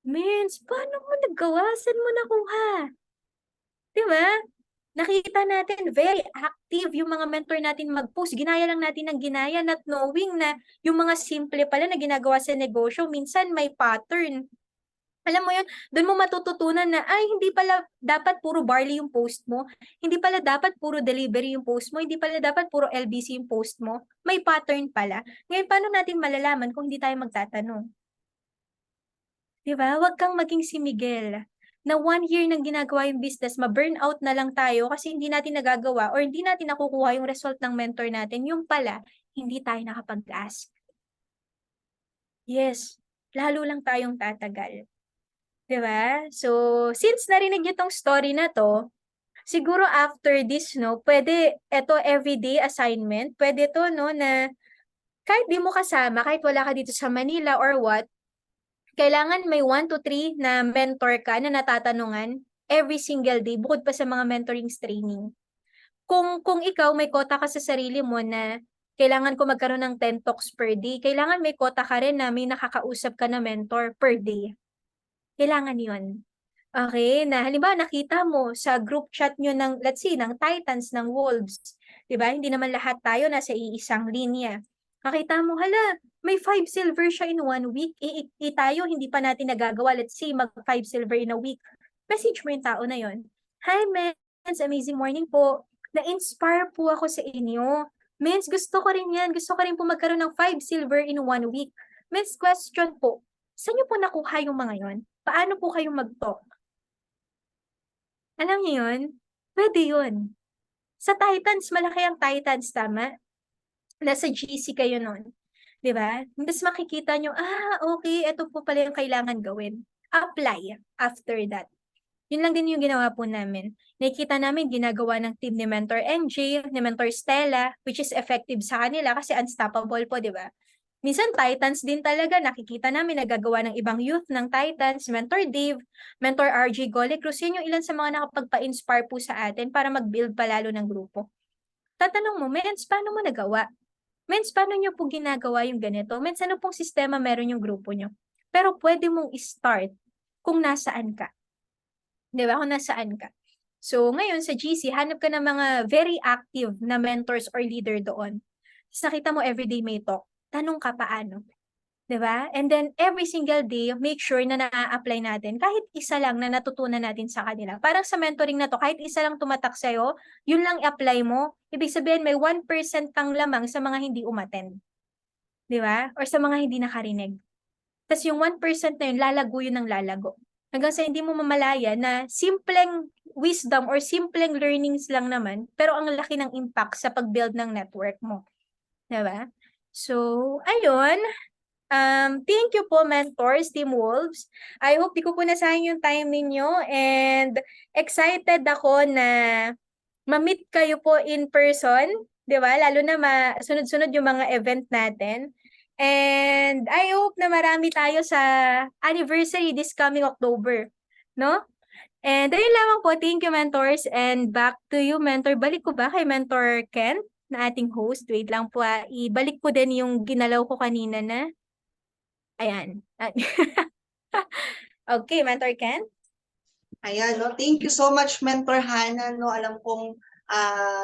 Mens, paano mo nagawa? Saan mo nakuha? Di ba? Nakita natin, very active yung mga mentor natin mag-post. Ginaya lang natin ng ginaya, not knowing na yung mga simple pala na ginagawa sa negosyo, minsan may pattern. Alam mo yun, doon mo matututunan na, ay, hindi pala dapat puro barley yung post mo. Hindi pala dapat puro delivery yung post mo. Hindi pala dapat puro LBC yung post mo. May pattern pala. Ngayon, paano natin malalaman kung hindi tayo magtatanong? Di ba? Huwag kang maging si Miguel na 1 year nang ginagawa yung business, ma-burnout na lang tayo kasi hindi natin nagagawa or hindi natin nakukuha yung result ng mentor natin. Yung pala, hindi tayo nakapag-ask. Yes, lalo lang tayong tatagal. 'Di ba? So, since narinig niyo tong story na to, siguro after this, no, pwede, eto everyday assignment, pwede to, no, na kahit di mo kasama, kahit wala ka dito sa Manila or what, kailangan may 1 to 3 na mentor ka na natatanungan every single day, bukod pa sa mga mentorings training. Kung ikaw may quota ka sa sarili mo na kailangan ko magkaroon ng 10 talks per day, kailangan may quota ka rin na may nakakausap ka na mentor per day. Kailangan yon. Okay, na halimbawa nakita mo sa group chat nyo ng, let's say, ng Titans, ng Wolves, di ba? Hindi naman lahat tayo nasa iisang linya. Nakita mo, hala, may 5 silver siya in 1 week. Tayo, hindi pa natin nagagawa. Let's say, mag 5 silver in a week. Message mo yung tao na yon. Hi, Mens, amazing morning po. Na-inspire po ako sa inyo. Mens, gusto ko rin yan. Gusto ko rin po magkaroon ng 5 silver in 1 week. Mens, question po, saan nyo po nakuha yung mga yon? Paano po kayo mag-talk? Alam niyo yun? Pwede yun. Sa Titans, malaki ang Titans, tama? Nasa GC kayo nun. Di ba? Tapos makikita nyo, okay, ito po pala yung kailangan gawin. Apply after that. Yun lang din yung ginawa po namin. Nakikita namin ginagawa ng team ni Mentor NJ, ni Mentor Stella, which is effective sa kanila kasi unstoppable po, di ba? Minsan Titans din talaga, nakikita namin nagagawa ng ibang youth ng Titans, Mentor Dave, Mentor RJ Gole Cruz, yun yung ilan sa mga nakapagpa-inspire po sa atin para mag-build palalo ng grupo. Tatanong mo, Mens, paano mo nagawa? Mens, paano nyo po ginagawa yung ganito? Mens, ano pong sistema meron yung grupo nyo? Pero pwede mong i-start kung nasaan ka. Di ba? Kung nasaan ka. So, ngayon sa GC, hanap ka ng mga very active na mentors or leader doon. Tapos nakita mo everyday may talk. Tanong ka paano. 'Di ba? And then every single day, make sure na na-apply natin kahit isa lang na natutunan natin sa kanila. Parang sa mentoring na to, kahit isa lang tumatak sa'yo, yun lang i-apply mo. Ibig sabihin may 1% kang lamang sa mga hindi umattend. 'Di ba? Or sa mga hindi nakarinig. Tapos yung 1% na yun, lalago yun ng lalago. Hanggang sa hindi mo mamalaya na simpleng wisdom or simpleng learnings lang naman, pero ang laki ng impact sa pag-build ng network mo. 'Di ba? So, ayun. Thank you po, mentors, Team Wolves. I hope di ko po nasayang yung time ninyo and excited ako na ma-meet kayo po in person, di ba? Lalo na sunod-sunod yung mga event natin. And I hope na marami tayo sa anniversary this coming October, no? And ayun lamang po, thank you, mentors. And back to you, mentor. Balik ko ba kay Mentor Ken, na ating host? Wait lang po, ibalik ko din yung ginalaw ko kanina na. Ayan. Okay, Mentor Ken? Ayan, no? Thank you so much, Mentor Hannah. No? Alam kong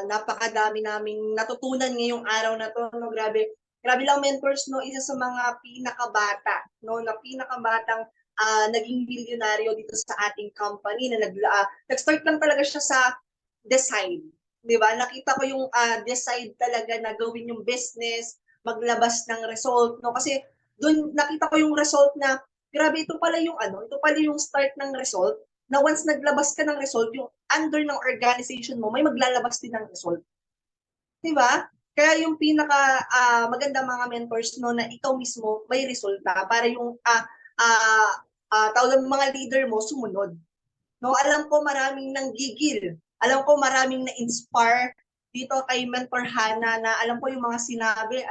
napakadami naming natutunan ngayong araw na to. No? Grabe lang, mentors, no? Isa sa mga pinakabata, no? Na pinakabatang naging milyonaryo dito sa ating company na nag-start lang talaga siya sa decide. Di ba? Nakita ko yung decide talaga na gawin yung business, maglabas ng result. No? Kasi doon nakita ko yung result na grabe, ito pala yung start ng result, na once naglabas ka ng result, yung under ng organization mo, may maglalabas din ng result. Diba? Kaya yung pinaka maganda mga mentors, no, na ikaw mismo may resulta para yung tawag ng mga leader mo sumunod. No, alam ko maraming nanggigil. Alam ko maraming na-inspire dito kay Mentor Hannah na alam ko yung mga sinabi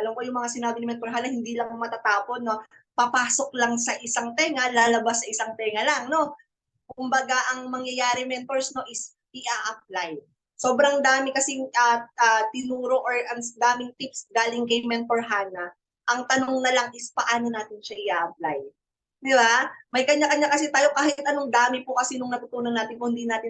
ni Mentor Hannah hindi lang matatapon, no. Papasok lang sa isang tenga, lalabas sa isang tenga lang, no. Kumbaga ang mangyayari, mentors, no, is i-apply. Sobrang dami kasing tinuro or ang daming tips galing kay Mentor Hannah. Ang tanong na lang is paano natin siya i-apply. Di ba? May kanya-kanya kasi tayo, kahit anong dami po kasi nung natutunan natin kung hindi natin